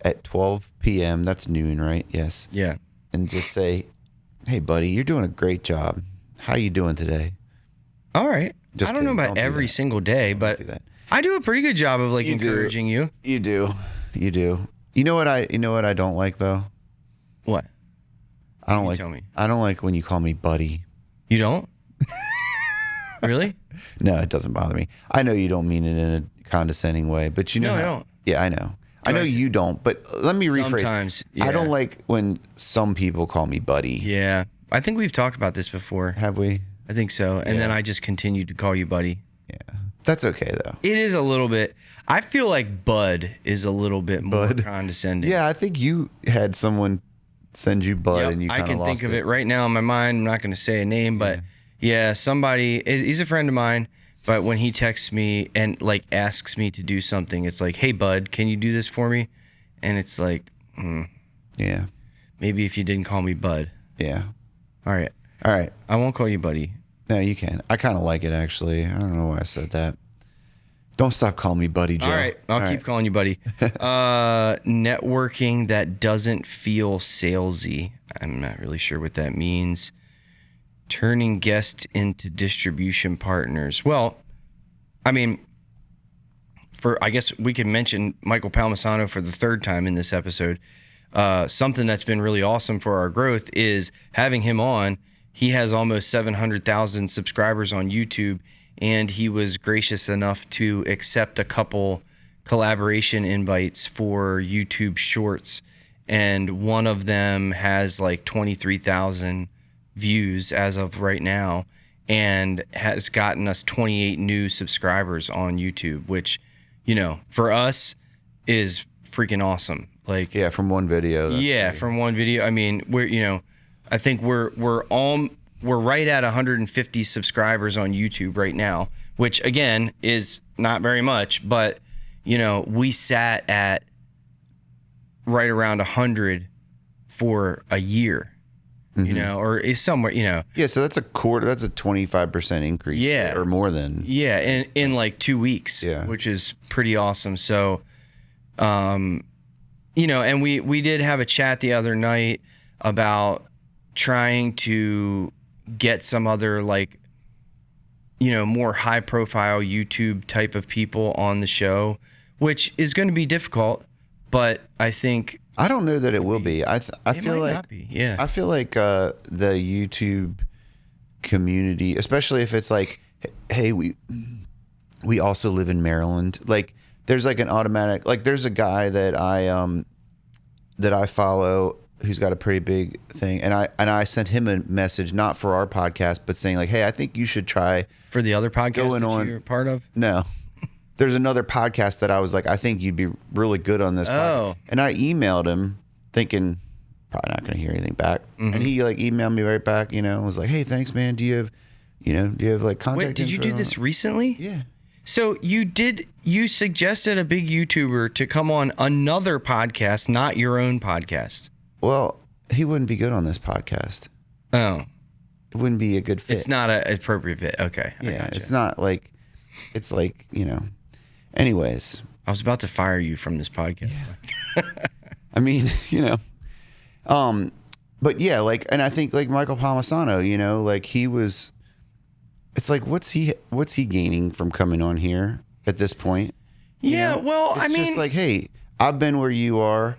at 12 p.m. That's noon, right? Yes. Yeah. And just say, "Hey, buddy, you're doing a great job. How you doing today?" All right. Just I don't know kidding. about Don't do every that. single day, but do that. I do a pretty good job of like You do. encouraging you. You do. You do. You know what I don't like though? What? I don't You like tell me. I don't like when you call me buddy. You don't? Really? No, it doesn't bother me. I know you don't mean it in a condescending way, but you know No, I how- don't. Yeah, I know. I know I see. you don't, but let me rephrase. Sometimes, I yeah. don't like when some people call me buddy. Yeah. I think we've talked about this before. Have we? I think so. And then I just continued to call you buddy. Yeah. That's okay though. It is a little bit. I feel like Bud is a little bit more Bud. condescending. Yeah, I think you had someone send you bud Yep, and you I kind of can lost think of it right now in my mind. I'm not going to say a name, but yeah, somebody. He's a friend of mine. But when he texts me and like asks me to do something, it's like, "Hey, Bud, can you do this for me?" And it's like, Yeah. maybe if you didn't call me Bud. Yeah. All right, All right. I won't call you Buddy. No, you can. I kind of like it actually. I don't know why I said that. Don't stop calling me buddy, Joe. All right, I'll keep calling you Buddy. Networking that doesn't feel salesy. I'm not really sure what that means. Turning guests into distribution partners. Well, I mean, I guess we could mention Michael Palmisano for the third time in this episode. Something that's been really awesome for our growth is having him on. He has almost 700,000 subscribers on YouTube, and he was gracious enough to accept a couple collaboration invites for YouTube Shorts, and one of them has like 23,000 views as of right now and has gotten us 28 new subscribers on YouTube, which, you know, for us is freaking awesome. Like, Yeah, from one video. That's great. from one video. I mean, I think we're right at 150 subscribers on YouTube right now, which again is not very much, but you know, we sat at right around 100 for a year. You know, or is somewhere, you know. Yeah, so that's a quarter. That's a 25% increase. Yeah. or more than. Yeah, in like 2 weeks. Yeah. Which is pretty awesome. So, you know, and we did have a chat the other night about trying to get some other like, you know, more high profile YouTube type of people on the show, which is going to be difficult, but I think I don't know that it will be. I it feel might like not be. Yeah. I feel like the YouTube community, especially if it's like, hey, we also live in Maryland. Like, there's like an automatic. Like, there's a guy that I follow who's got a pretty big thing, and I sent him a message, not for our podcast, but saying like, hey, I think you should try. For the other podcast Going that on- you're a part of? No. There's another podcast that I was like, I think you'd be really good on this. Oh. podcast. And I emailed him thinking probably not going to hear anything back. Mm-hmm. And he like emailed me right back, you know, was like, hey, thanks, man. Do you have, You know, do you have like contact Wait, did you info? do this recently? Yeah. So you suggested a big YouTuber to come on another podcast, not your own podcast. Well, he wouldn't be good on this podcast. Oh. It wouldn't be a good fit. It's not an appropriate fit. Okay. I Yeah, gotcha. it's not like, it's like, you know. Anyways. I was about to fire you from this podcast. Yeah. I mean, you know. But yeah, like, and I think like Michael Palmisano, you know, like he was, it's like, what's he gaining from coming on here at this point? Yeah, well, It's I mean, just like, hey, I've been where you are.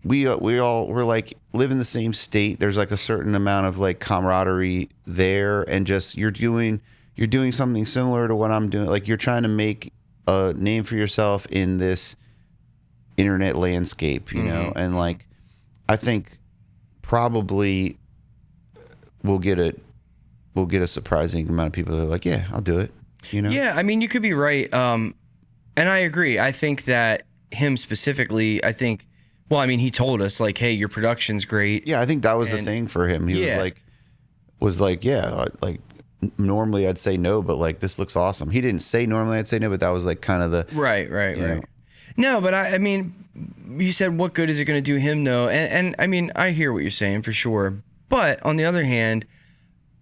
We're like live in the same state. There's like a certain amount of like camaraderie there, and just you're doing something similar to what I'm doing. Like you're trying to make a name for yourself in this internet landscape, you know, and like I think probably we'll get a surprising amount of people that are like, yeah, I'll do it. You know? yeah, I mean, you could be right. And I agree. I think that him specifically, well, I mean, he told us like, hey, your production's great. Yeah, I think that was the thing for him. He was like, yeah, like normally I'd say no, but like this looks awesome. He didn't say normally I'd say no, but that was like kind of the right. know. No, but I mean, you said what good is it going to do him though? And I mean, I hear what you're saying for sure. But on the other hand,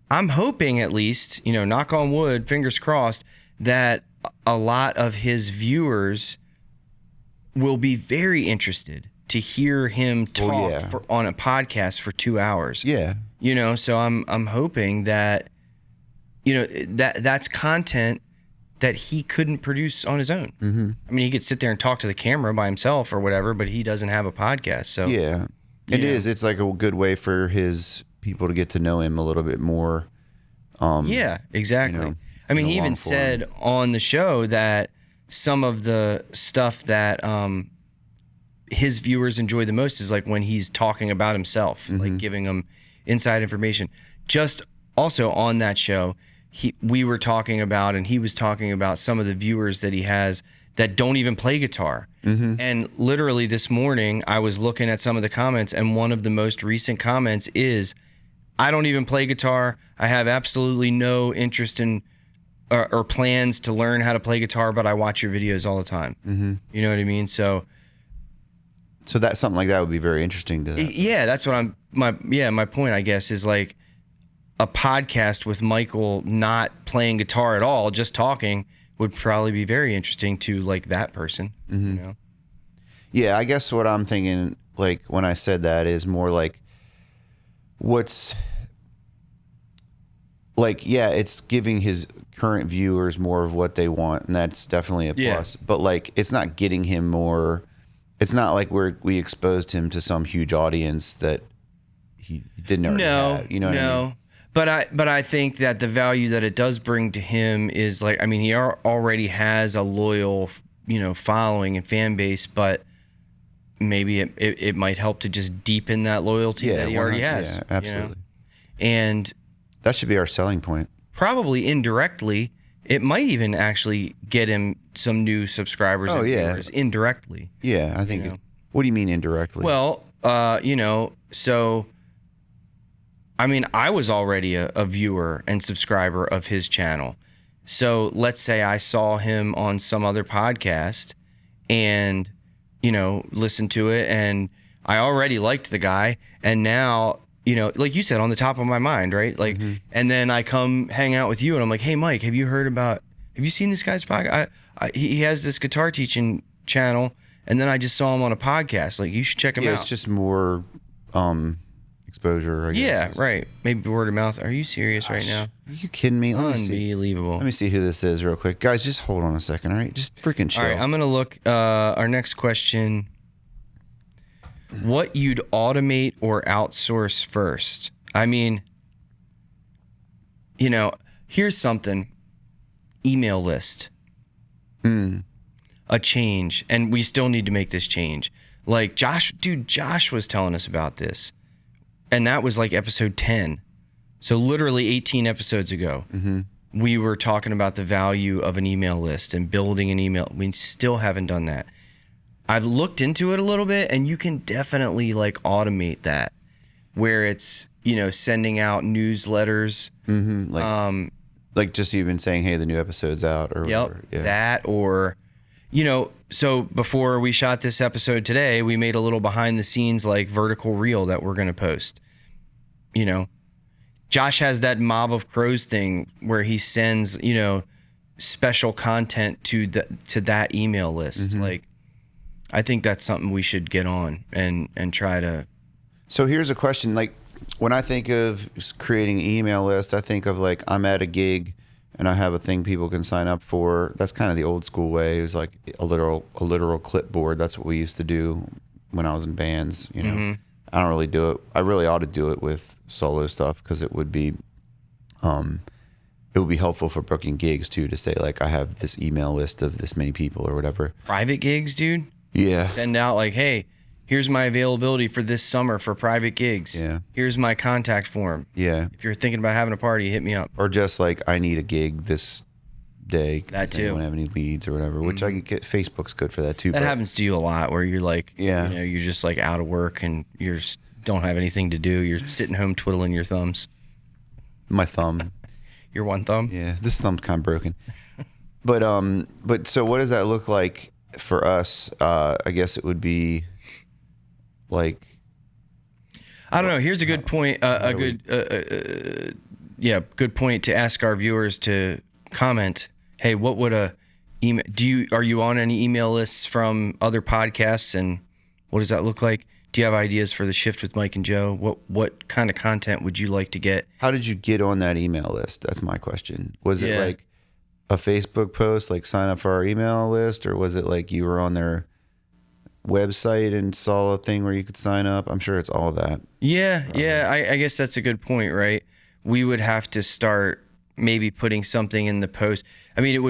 I'm hoping at least, you know, knock on wood, fingers crossed, that a lot of his viewers will be very interested to hear him talk on a podcast for 2 hours. Yeah. You know, so I'm hoping that, you know, that's content that he couldn't produce on his own. Mm-hmm. I mean, he could sit there and talk to the camera by himself or whatever, but he doesn't have a podcast. So yeah, it is. It's like a good way for his people to get to know him a little bit more. Yeah, exactly. You know, I mean, he even said on the show that some of the stuff that his viewers enjoy the most is like when he's talking about himself, like giving them inside information. Just also on that show, we were talking about, and he was talking about some of the viewers that he has that don't even play guitar. And literally this morning, I was looking at some of the comments, and one of the most recent comments is, I don't even play guitar. I have absolutely no interest in or plans to learn how to play guitar, but I watch your videos all the time. You know what I mean? So that something like that would be very interesting to them. Yeah, that's what my point, I guess, is like a podcast with Michael not playing guitar at all, just talking, would probably be very interesting to like that person. You know? Yeah, I guess what I'm thinking, like when I said that, is more like what's like, yeah, it's giving his current viewers more of what they want, and that's definitely a plus. But like, it's not getting him more. It's not like we exposed him to some huge audience that he didn't already have. You know what I mean? But I think that the value that it does bring to him is like, I mean, he already has a loyal, you know, following and fan base, but maybe it might help to just deepen that loyalty that he already has. Yeah, absolutely. You know? And that should be our selling point. Probably indirectly, it might even actually get him some new subscribers and viewers indirectly. Yeah, I think. You know? What do you mean indirectly? Well, you know, so I mean, I was already a viewer and subscriber of his channel. So let's say I saw him on some other podcast and, you know, listened to it, and I already liked the guy, and now, you know, like you said, on the top of my mind, right? Like, and then I come hang out with you, and I'm like, hey, Mike, have you seen this guy's podcast? He has this guitar teaching channel, and then I just saw him on a podcast. Like, you should check him out. It's just more exposure, I guess. Yeah, right. Maybe word of mouth. Are you serious right now? Are you kidding me? Unbelievable. Let me see who this is real quick. Guys, just hold on a second, all right? Just freaking chill. All right, I'm going to look. Our next question. What you'd automate or outsource first? I mean, you know, here's something. Email list. A change. And we still need to make this change. Like Josh was telling us about this. And that was like episode 10. So literally 18 episodes ago, we were talking about the value of an email list and building an email. We still haven't done that. I've looked into it a little bit, and you can definitely like automate that, where it's, you know, sending out newsletters, Like just even saying, hey, the new episode's out or Yep. whatever. Yeah. That or, so before we shot this episode today, we made a little behind the scenes like vertical reel that we're going to post. Josh has that Mob of Crows thing where he sends, special content to that email list. Mm-hmm. Like, I think that's something we should get on and try to. So here's a question. Like when I think of creating an email list, I think of like I'm at a gig and I have a thing people can sign up for. That's kind of the old school way. It was like a literal clipboard. That's what we used to do when I was in bands. Mm-hmm. I don't really do it. I really ought to do it with solo stuff because it would be helpful for booking gigs too, to say like I have this email list of this many people or whatever. Private gigs, dude. Yeah. Send out like, hey, here's my availability for this summer for private gigs. Yeah. Here's my contact form. Yeah. If you're thinking about having a party, hit me up. Or just like I need a gig this day. That too. Anyone have any leads or whatever? Which I can get. Facebook's good for that too. That happens to you a lot, where you're like, Yeah. you're just like out of work and don't have anything to do. You're sitting home twiddling your thumbs. My thumb. Your one thumb. Yeah, this thumb's kind of broken. But so what does that look like for us? I guess it would be like. I don't know. Here's a good point. Good point to ask our viewers to comment. Hey, what would a email? Are you on any email lists from other podcasts, and what does that look like? Do you have ideas for the Shift with Mike and Joe? What kind of content would you like to get? How did you get on that email list? That's my question. Was it like a Facebook post, like sign up for our email list, or was it like you were on their website and saw a thing where you could sign up? I'm sure it's all that. Yeah. I guess that's a good point, right? We would have to start maybe putting something in the post. I mean,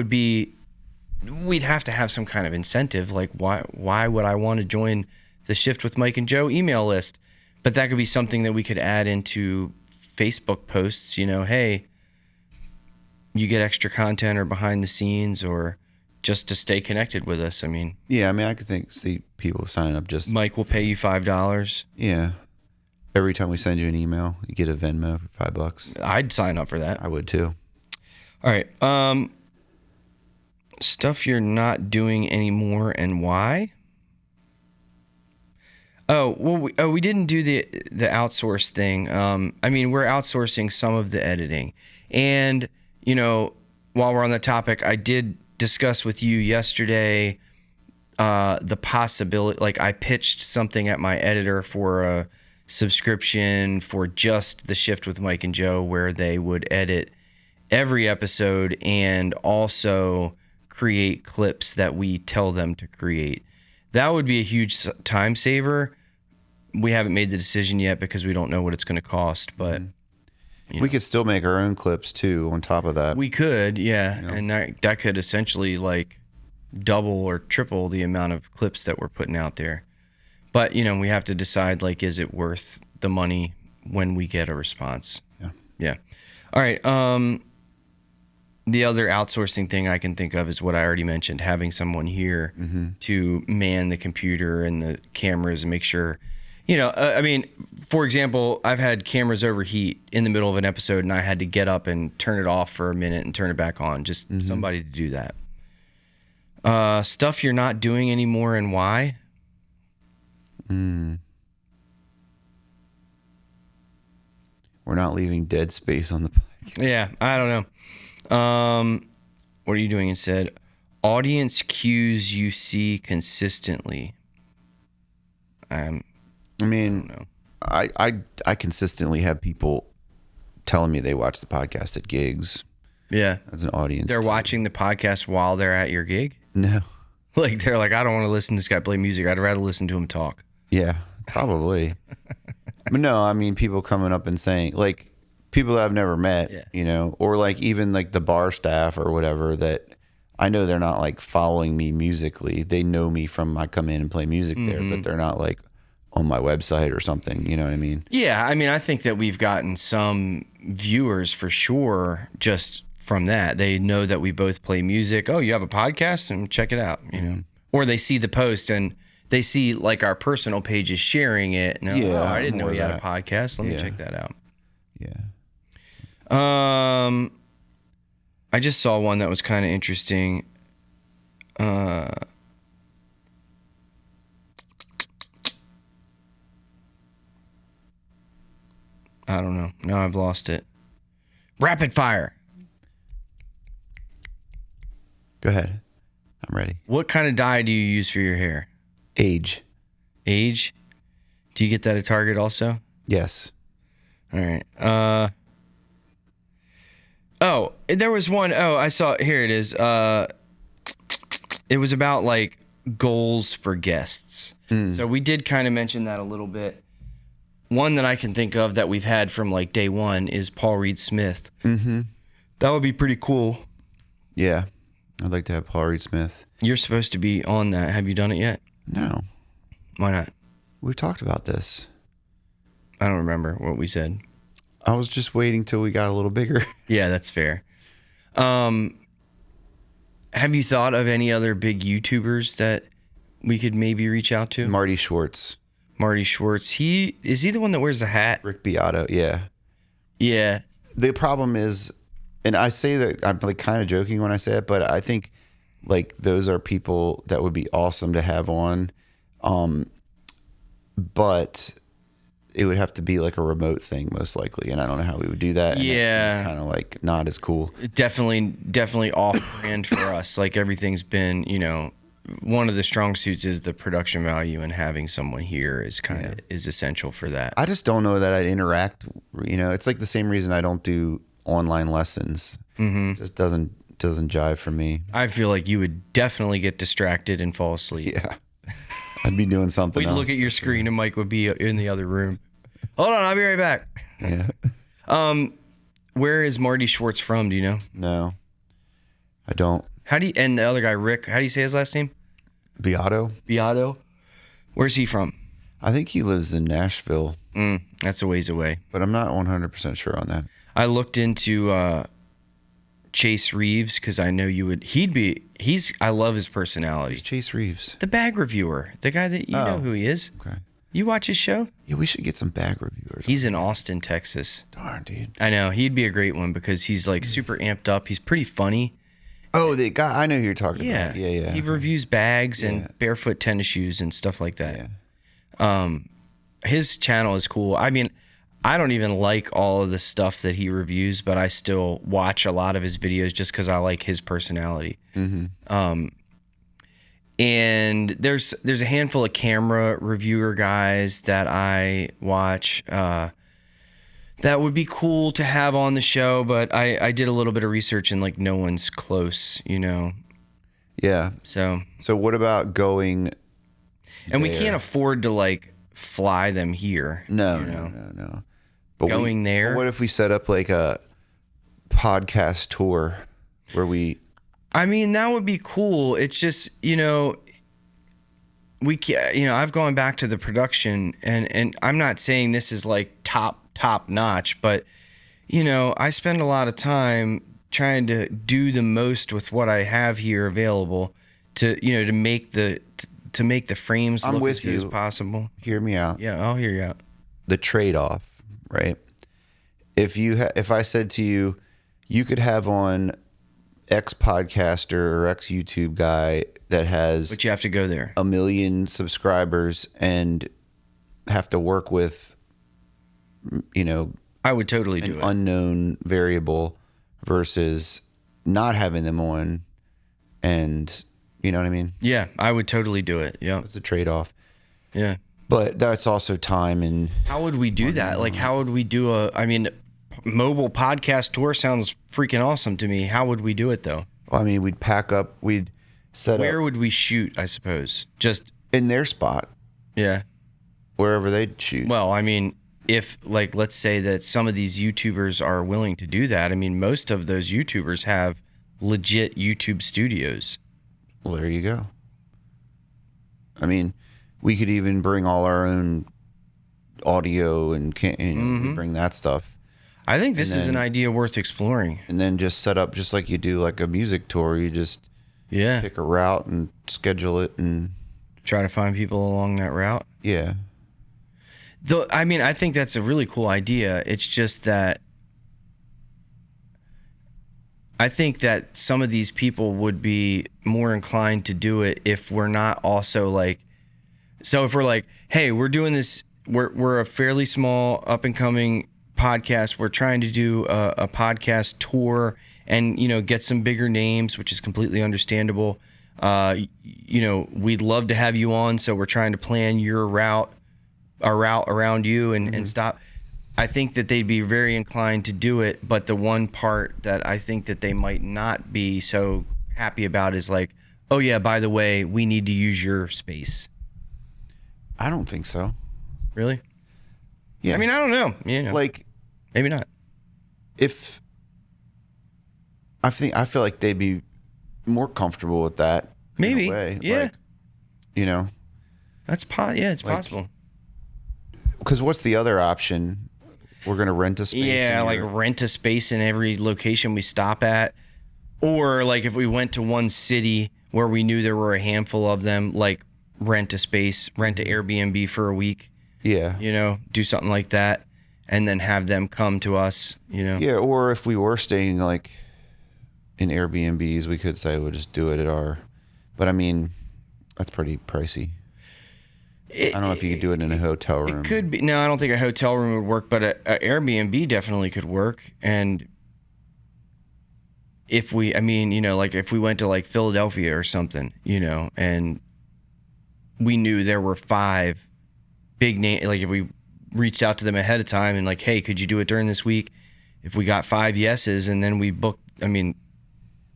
we'd have to have some kind of incentive. Like, why would I want to join the Shift with Mike and Joe email list? But that could be something that we could add into Facebook posts. Hey, you get extra content or behind the scenes, or just to stay connected with us. I mean, I could see people signing up just. Mike will pay you $5. Yeah. Every time we send you an email, you get a Venmo for $5. I'd sign up for that. I would too. All right. Stuff you're not doing anymore and why? Oh, well, we didn't do the outsource thing. We're outsourcing some of the editing. And, while we're on the topic, I did discuss with you yesterday the possibility, like I pitched something at my editor for a subscription for just the Shift with Mike and Joe, where they would edit every episode and also create clips that we tell them to create. That would be a huge time saver. We haven't made the decision yet because we don't know what it's going to cost, but we could still make our own clips too on top of that. We could, yeah. And that could essentially like double or triple the amount of clips that we're putting out there. But, we have to decide, like, is it worth the money when we get a response? Yeah. All right. The other outsourcing thing I can think of is what I already mentioned, having someone here to man the computer and the cameras and make sure, for example, I've had cameras overheat in the middle of an episode and I had to get up and turn it off for a minute and turn it back on. Just somebody to do that. Stuff you're not doing anymore and why? We're not leaving dead space on the podcast. Yeah, I don't know. What are you doing instead? Audience cues you see consistently. I don't know. I consistently have people telling me they watch the podcast at gigs. Yeah. As an audience. They're watching the podcast while they're at your gig? No. Like, they're like, I don't want to listen to this guy play music. I'd rather listen to him talk. Yeah, probably. But no, people coming up and saying, like, people that I've never met, or like even like the bar staff or whatever, that I know they're not like following me musically. They know me from I come in and play music there, but they're not like on my website or something. You know what I mean? Yeah, I think that we've gotten some viewers for sure just from that. They know that we both play music. Oh, you have a podcast? And check it out, Or they see the post and they see like our personal pages sharing it. And I didn't know he had a podcast. Let me check that out. Yeah. I just saw one that was kind of interesting. I don't know. Now I've lost it. Rapid fire. Go ahead. I'm ready. What kind of dye do you use for your hair? Age. Age? Do you get that at Target also? Yes. All right. Oh, there was one. Oh, I saw. Here it is. It was about like goals for guests. So we did kind of mention that a little bit. One that I can think of that we've had from like day one is Paul Reed Smith. Mm-hmm. That would be pretty cool. Yeah. I'd like to have Paul Reed Smith. You're supposed to be on that. Have you done it yet? No. Why not? We've talked about this. I don't remember what we said. I was just waiting till we got a little bigger. Yeah, that's fair. Have you thought of any other big YouTubers that we could maybe reach out to? Marty Schwartz. Marty Schwartz. Is he the one that wears the hat? Rick Beato. Yeah. Yeah. The problem is, and I say that I'm like kind of joking when I say it, but I think like those are people that would be awesome to have on. But it would have to be like a remote thing most likely, and I don't know how we would do that. Yeah. Kind of like not as cool. Definitely off brand for us. Like everything's been, one of the strong suits is the production value, and having someone here is is essential for that. I just don't know that I'd interact. It's like the same reason I don't do online lessons. Mm-hmm. Just doesn't jive for me. I feel like you would definitely get distracted and fall asleep. Yeah. I'd be doing something We'd else. look at your screen and Mike would be in the other room. Hold on, I'll be right back. Yeah. Where is Marty Schwartz from? Do you know? No, I don't. And the other guy, Rick, how do you say his last name? Beato. Where's he from? I think he lives in Nashville. That's a ways away. But I'm not 100% sure on that. I looked into Chase Reeves because I know you would. I love his personality. Who's Chase Reeves? The bag reviewer. The guy that you know who he is. Okay. You watch his show? Yeah, we should get some bag reviewers. He's in Austin, Texas. Darn, dude. I know. He'd be a great one because he's like super amped up. He's pretty funny. Oh, the guy. I know who you're talking about. Yeah. He reviews bags and barefoot tennis shoes and stuff like that. Yeah. His channel is cool. I mean, I don't even like all of the stuff that he reviews, but I still watch a lot of his videos just because I like his personality. Mm-hmm. And there's a handful of camera reviewer guys that I watch that would be cool to have on the show, but I did a little bit of research and like no one's close, Yeah. So what about going? And we can't afford to like fly them here. No. But going there. What if we set up like a podcast tour where we? I mean, that would be cool. It's just, I've gone back to the production and I'm not saying this is like top notch, but I spend a lot of time trying to do the most with what I have here available to make the frames look as good as possible. Hear me out. Yeah, I'll hear you out. The trade-off, right? If I said to you, you could have on X podcaster or X YouTube guy that has, but you have to go there, 1 million subscribers and have to work with, I would totally do an it. Unknown variable versus not having them on, and you know what I mean? Yeah, I would totally do it. Yeah, it's a trade-off. Yeah, but that's also time and. How would we do that? Like, how would we do mobile podcast tour sounds freaking awesome to me. How would we do it though? Well, I mean, we'd pack up, we'd set up. Where would we shoot, I suppose? Just in their spot. Yeah. Wherever they'd shoot. Well, I mean, if like, let's say that some of these YouTubers are willing to do that. I mean, most of those YouTubers have legit YouTube studios. Well, there you go. I mean, we could even bring all our own audio and bring that stuff. I think this is an idea worth exploring. And then just set up just like you do like a music tour. You just pick a route and schedule it and try to find people along that route. Yeah. Though, I mean, I think that's a really cool idea. It's just that I think that some of these people would be more inclined to do it if we're not also like, so if we're like, hey, we're doing this, we're a fairly small up and coming podcast. We're trying to do a podcast tour and, you know, get some bigger names, which is completely understandable. You know, we'd love to have you on. So we're trying to plan our route around you and stop. I think that they'd be very inclined to do it. But the one part that I think that they might not be so happy about is like, oh yeah, by the way, we need to use your space. I don't think so. Really? Yeah. I mean, I don't know. You know, Like, maybe not. if I feel like they'd be more comfortable with that. Maybe. In a way. Yeah. Like, you know, It's like, possible. because what's the other option? We're gonna rent a space. Yeah, like rent a space in every location we stop at. Or like if we went to one city where we knew there were a handful of them, like rent a space, rent an Airbnb for a week, yeah, you know, do something like that, and then have them come to us, you know. yeah. Or if we were staying like in Airbnbs, we could say we'll just do it at our. But I mean, that's pretty pricey. I don't know if you could do it in a hotel room. It could be. No, I don't think a hotel room would work, but a Airbnb definitely could work. And if we, I mean, you know, like if we went to like Philadelphia or something, you know, and we knew there were 5 big names, like if we reached out to them ahead of time and like, hey, could you do it during this week? If we got 5 yeses and then we booked, I mean,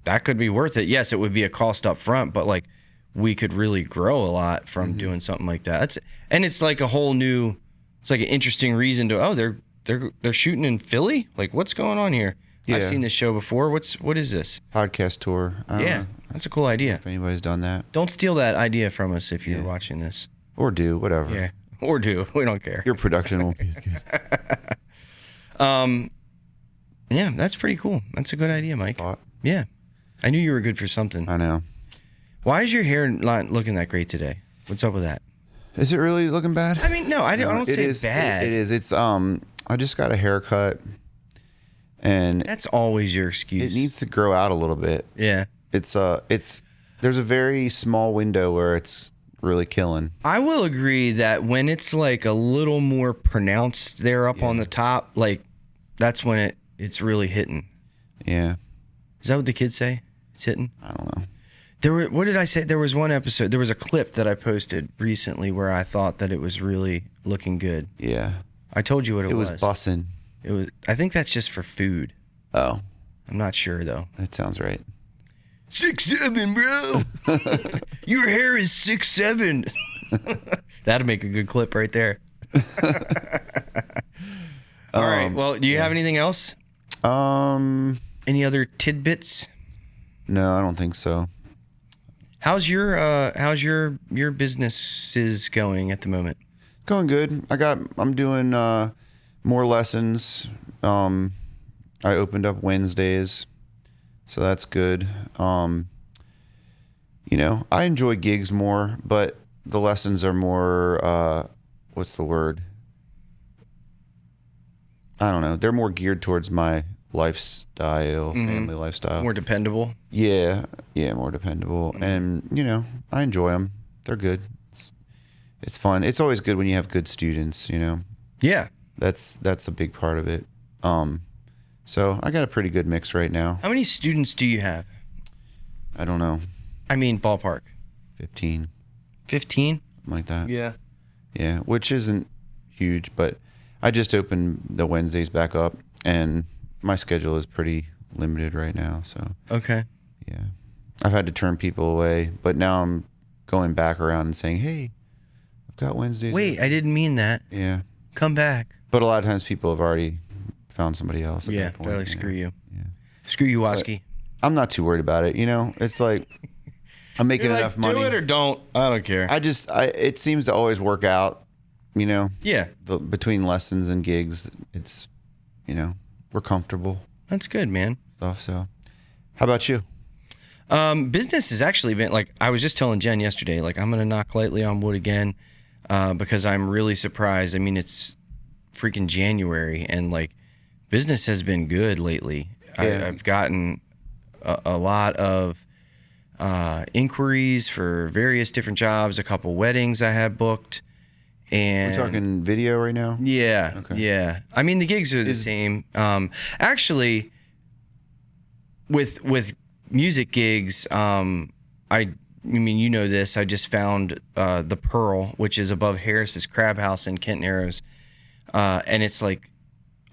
that could be worth it. Yes, it would be a cost up front, but like we could really grow a lot from doing something like that. And it's like a whole new, it's like an interesting reason to, oh, they're shooting in Philly? Like what's going on here? Yeah. I've seen this show before. What is this? Podcast tour. I don't know That's a cool idea. if anybody's done that. Don't steal that idea from us if you're watching this. Or do, whatever. Yeah. Or do. We don't care. Your production won't be as good. Yeah, that's pretty cool. That's a good idea, Mike. Thought. Yeah. I knew you were good for something. I know. Why is your hair not looking that great today? What's up with that? Is it really looking bad? I mean, no, I don't say is, bad. It is. It's I just got a haircut, and That's always your excuse. it needs to grow out a little bit. Yeah. It's there's a very small window where it's really killing. I will agree that when it's like a little more pronounced there up on the top, like that's when it's really hitting. Yeah. Is that what the kids say? It's hitting? I don't know. What did I say? There was one episode, there was a clip that I posted recently where I thought that it was really looking good. Yeah. I told you what it was. It was bussin'. It was. I think that's just for food. Oh, I'm not sure though. that sounds right. 6'7", bro. Your hair is 6'7". That'd make a good clip right there. All right. Well, do you have anything else? Any other tidbits? No, I don't think so. How's your businesses going at the moment? Going good. I'm doing more lessons. I opened up Wednesdays, so that's good. You know, I enjoy gigs more, but the lessons are more what's the word? I don't know. They're more geared towards my lifestyle, family lifestyle. More dependable. Yeah, more dependable. And, you know, I enjoy them. They're good. It's fun. It's always good when you have good students, you know. Yeah. That's a big part of it. So I got a pretty good mix right now. How many students do you have? I don't know, I mean, ballpark. 15, 15? something like that. Yeah. Yeah, which isn't huge, but I just opened the Wednesdays back up, and my schedule is pretty limited right now. So Okay. yeah, I've had to turn people away, but now I'm going back around and saying, hey, I've got Wednesdays. Wait, I didn't mean that. Yeah. Come back. But a lot of times people have already found somebody else at Yeah, that point, totally. you know? Screw you. Yeah. Screw you, Waski. I'm not too worried about it. You know, it's like I'm making enough money. Do it or don't. I don't care. It seems to always work out, you know, Yeah, between lessons and gigs. It's, you know, we're comfortable that's good, man. stuff. So how about you? Business has actually been like, I was just telling Jen yesterday, like I'm going to knock lightly on wood again because I'm really surprised. I mean, it's freaking January and like business has been good lately. Yeah. I've gotten a lot of inquiries for various different jobs, a couple weddings I had booked. And we're talking video right now? Yeah. Okay. Yeah. I mean, the gigs are the same. Actually, with music gigs, I mean, you know this. I just found the Pearl, which is above Harris's Crab House in Kent Narrows, and it's like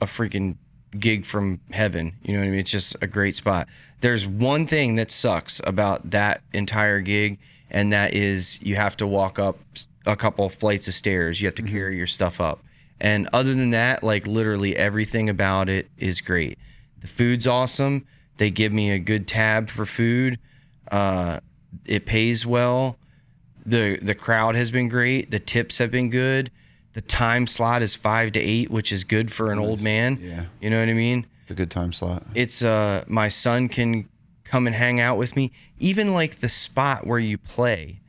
a freaking gig from heaven. You know what I mean? It's just a great spot. There's one thing that sucks about that entire gig, and that is you have to walk up a couple flights of stairs. You have to carry your stuff up. And other than that, like literally everything about it is great. The food's awesome. They give me a good tab for food. It pays well. The crowd has been great. The tips have been good. The time slot is 5 to 8, which is good for an old man. Yeah. You know what I mean? It's a good time slot. It's my son can come and hang out with me. Even like the spot where you play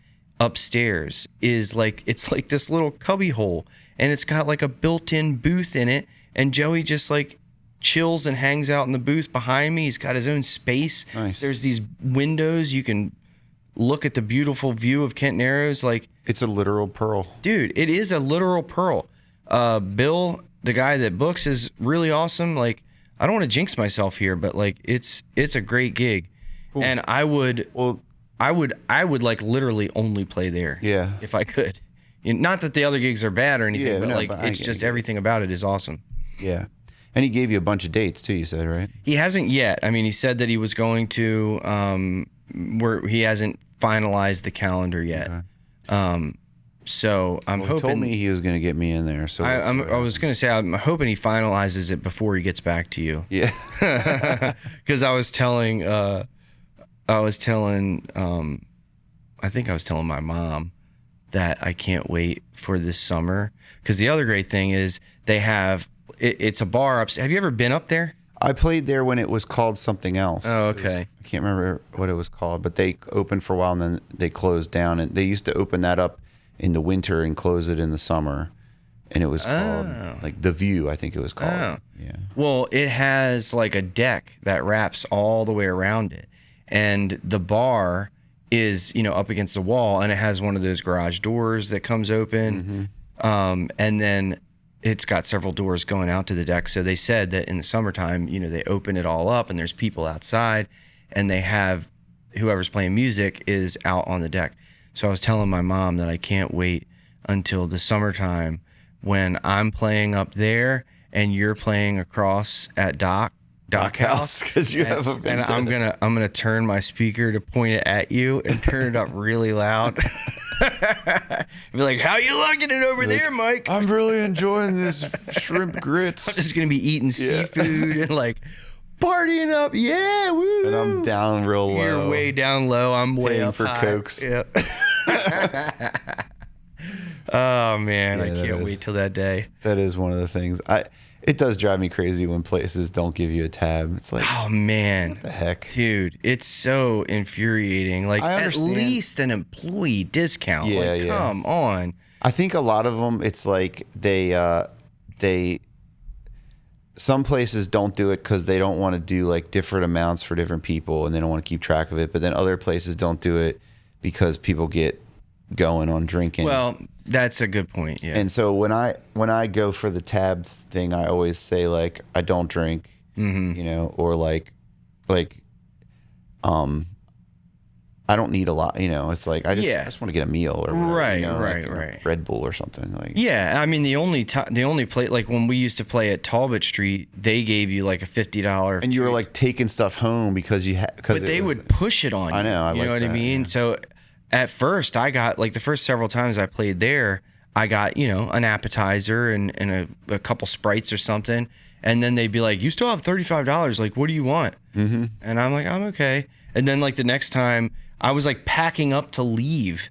upstairs is like, it's like this little cubby hole, and it's got like a built-in booth in it, and Joey just like chills and hangs out in the booth behind me. He's got his own space. Nice. There's these windows, you can look at the beautiful view of Kent Narrows. Like, it's a literal pearl. dude, it is a literal pearl. Bill, the guy that books, is really awesome. Like, I don't want to jinx myself here, but like it's a great gig. Cool. And I would like literally only play there. Yeah. If I could. Not that the other gigs are bad or anything, Yeah, but no, like but I it's get just it. everything about it is awesome. Yeah. And he gave you a bunch of dates too, you said, right? He hasn't yet. I mean, he said that he was going to where he hasn't finalized the calendar yet. Okay. So I'm hoping. He told me he was going to get me in there. So I was going to say I'm hoping he finalizes it before he gets back to you. Yeah. Because I think I was telling my mom that I can't wait for this summer. Because the other great thing is they have it's a bar up. Have you ever been up there? I played there when it was called something else. Oh, okay. I can't remember what it was called, but they opened for a while and then they closed down. And they used to open that up in the winter and close it in the summer. And it was called like The View, I think it was called. Oh. Yeah. Well, it has like a deck that wraps all the way around it. And the bar is, up against the wall, and it has one of those garage doors that comes open. And then it's got several doors going out to the deck. So they said that in the summertime, they open it all up and there's people outside, and they have whoever's playing music is out on the deck. So I was telling my mom that I can't wait until the summertime when I'm playing up there and you're playing across at Dock House, because you have a and I'm gonna turn my speaker to point it at you and turn it up really loud. Be like, "How you liking it over there, Mike?" I'm really enjoying this shrimp grits. I'm just gonna be eating seafood and like partying up. Yeah, woo. And I'm down real low. You're way down low. I'm way Paying up for high. Cokes. Yep. Oh man, I Yeah, can't wait till that day. That is one of the things. It does drive me crazy when places don't give you a tab. It's like, Oh man, what the heck? dude, it's so infuriating. Like, I at understand. least an employee discount. Yeah, like, yeah. come on. I think a lot of them, it's like some places don't do it because they don't want to do like different amounts for different people and they don't want to keep track of it. But then other places don't do it because people get going on drinking. Well, that's a good point. Yeah. And so when I go for the tab thing, I always say like I don't drink, or like I don't need a lot, It's like I just want to get a meal or whatever, Right, like right. Red Bull or something like. Yeah, I mean the only play, like when we used to play at Talbot Street, they gave you like a $50. And you were like taking stuff home because you had. But they would push it on you. I know. You know what I mean? Yeah. So at first, I got like the first several times I played there, I got an appetizer and a couple Sprites or something, and then they'd be like, "You still have $35. Like, what do you want?" Mm-hmm. And I'm like, "I'm okay." And then like the next time, I was like packing up to leave.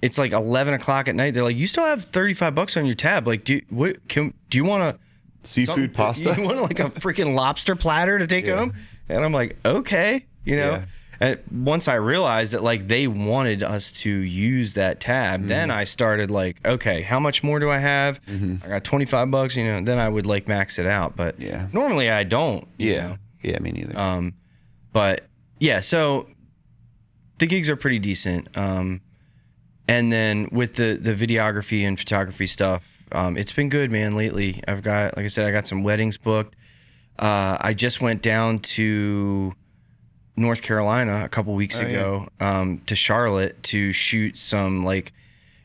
It's like 11 o'clock at night. They're like, "You still have $35 on your tab. Like, do you want a seafood pasta? You want like a freaking lobster platter to take home?" And I'm like, "Okay," Yeah. And once I realized that like they wanted us to use that tab, then I started like, okay, how much more do I have? I got $25, then I would like max it out. But normally I don't. You know? Yeah, me neither. But yeah, so the gigs are pretty decent. And then with the videography and photography stuff, it's been good, man, lately. I've got, like I said, I got some weddings booked. I just went down to North Carolina a couple weeks ago, to Charlotte to shoot some like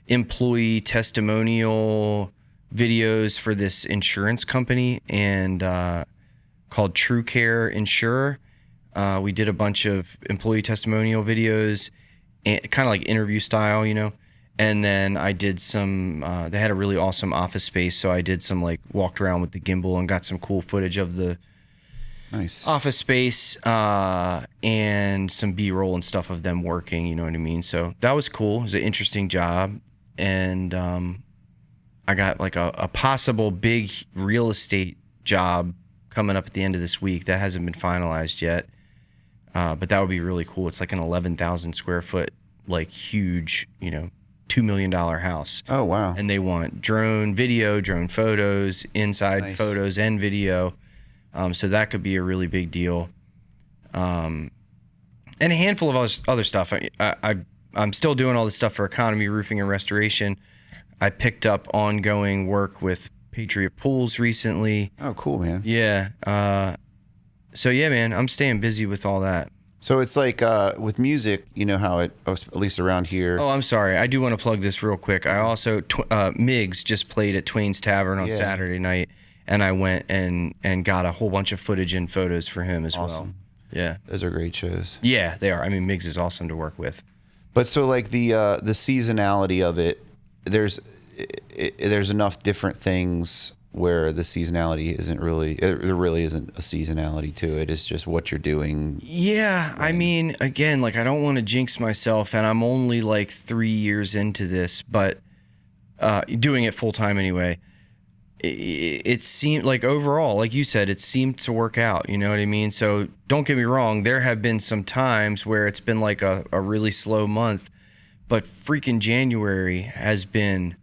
employee testimonial videos for this insurance company and called True Care Insurer. We did a bunch of employee testimonial videos, kind of like interview style, you know. And then I did some, they had a really awesome office space. So I did some like walked around with the gimbal and got some cool footage of the office space and some B-roll and stuff of them working, you know what I mean? So that was cool. It was an interesting job. And I got like a possible big real estate job coming up at the end of this week. That hasn't been finalized yet. But that would be really cool. It's like an 11,000 square foot, like huge, you know, $2 million house. Oh, wow. And they want drone video, drone photos, inside photos and video. So that could be a really big deal. And a handful of other stuff. I'm still doing all this stuff for economy, roofing, and restoration. I picked up ongoing work with Patriot Pools recently. Oh, cool, man. Yeah. So, yeah, man, I'm staying busy with all that. So it's like with music, you know how it, at least around here. Oh, I'm sorry. I do want to plug this real quick. I also, Miggs just played at Twain's Tavern on Saturday night, and I went and got a whole bunch of footage and photos for him as well. Yeah. Those are great shows. Yeah, they are. I mean, Miggs is awesome to work with. But so like the seasonality of it, there's enough different things where the seasonality isn't really, there really isn't a seasonality to it. It's just what you're doing. Yeah. I mean, again, like I don't want to jinx myself, and I'm only like 3 years into this, but doing it full time anyway. It seemed like overall, like you said, it seemed to work out. You know what I mean? So don't get me wrong. There have been some times where it's been like a really slow month, but freaking January has been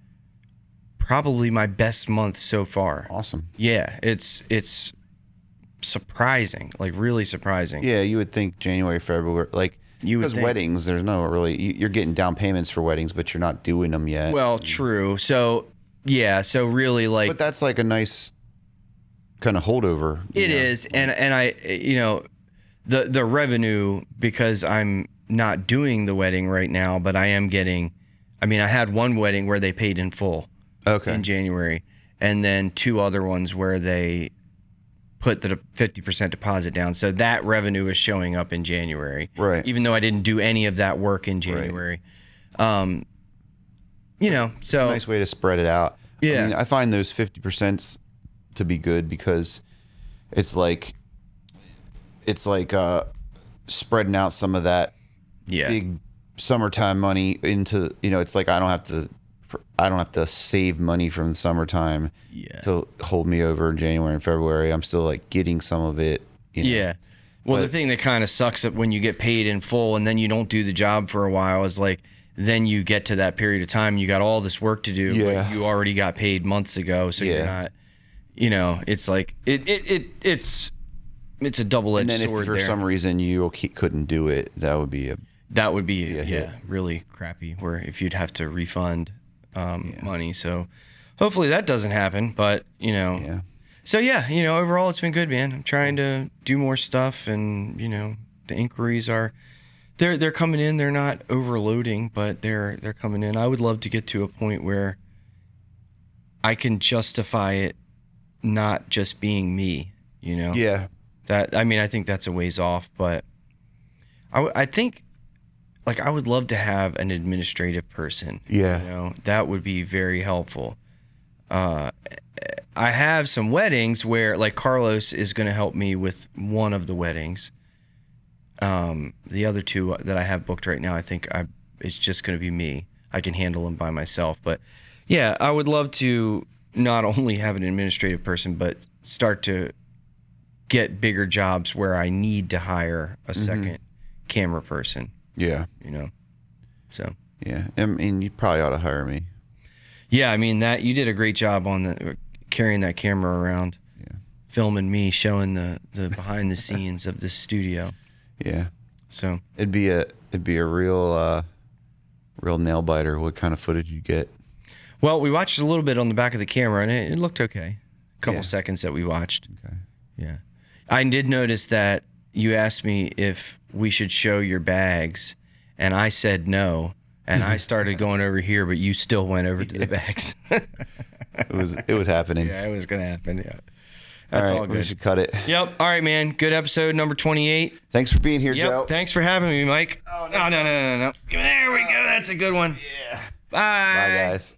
probably my best month so far. Awesome. Yeah, it's surprising, like really surprising. Yeah, you would think January, February, like because weddings, there's no really, you're getting down payments for weddings, but you're not doing them yet. Well, true. So yeah, so really like, but that's like a nice kind of holdover. It is, and I, you know, the revenue, because I'm not doing the wedding right now, but I am getting. I mean, I had one wedding where they paid in full. Okay. In January, and then 2 other ones where they put the 50% deposit down. So that revenue is showing up in January. Right. Even though I didn't do any of that work in January. Right. You know, so. It's a nice way to spread it out. Yeah. I mean, I find those 50% to be good because it's like spreading out some of that big summertime money into, you know, it's like I don't have to save money from the summertime to hold me over in January and February. I'm still like getting some of it. You know? Yeah. Well, the thing that kind of sucks when you get paid in full and then you don't do the job for a while is like, then you get to that period of time, you got all this work to do. Yeah. But you already got paid months ago. So you're not, you know, it's like, it's a double-edged sword. And then if for some reason you couldn't do it, that would be really crappy, where if you'd have to refund money. So hopefully that doesn't happen, but you know, so yeah, you know, overall it's been good, man. I'm trying to do more stuff, and you know, the inquiries are, they're coming in. They're not overloading, but they're coming in. I would love to get to a point where I can justify it not just being me, you know? Yeah. That, I mean, I think that's a ways off, but I think, like, I would love to have an administrative person. Yeah. You know, that would be very helpful. I have some weddings where, like, Carlos is going to help me with one of the weddings. The other 2 that I have booked right now, I think it's just going to be me. I can handle them by myself. But, yeah, I would love to not only have an administrative person, but start to get bigger jobs where I need to hire a second camera person. Yeah. You know, so. Yeah. I mean, you probably ought to hire me. Yeah. I mean, you did a great job on carrying that camera around, filming me, showing the behind the scenes of this studio. Yeah. So it'd be a real nail biter. What kind of footage you get? well, we watched a little bit on the back of the camera, and it looked okay. A couple Yeah. seconds that we watched. Okay. Yeah. I did notice that you asked me if we should show your bags, and I said no. And I started going over here, but you still went over to the bags. It was happening. Yeah, it was going to happen. Yeah. That's all good. We should cut it. Yep. All right, man. Good episode number 28. Thanks for being here, Joe. Thanks for having me, Mike. Oh, no. There we go. That's a good one. Yeah. Bye. Bye, guys.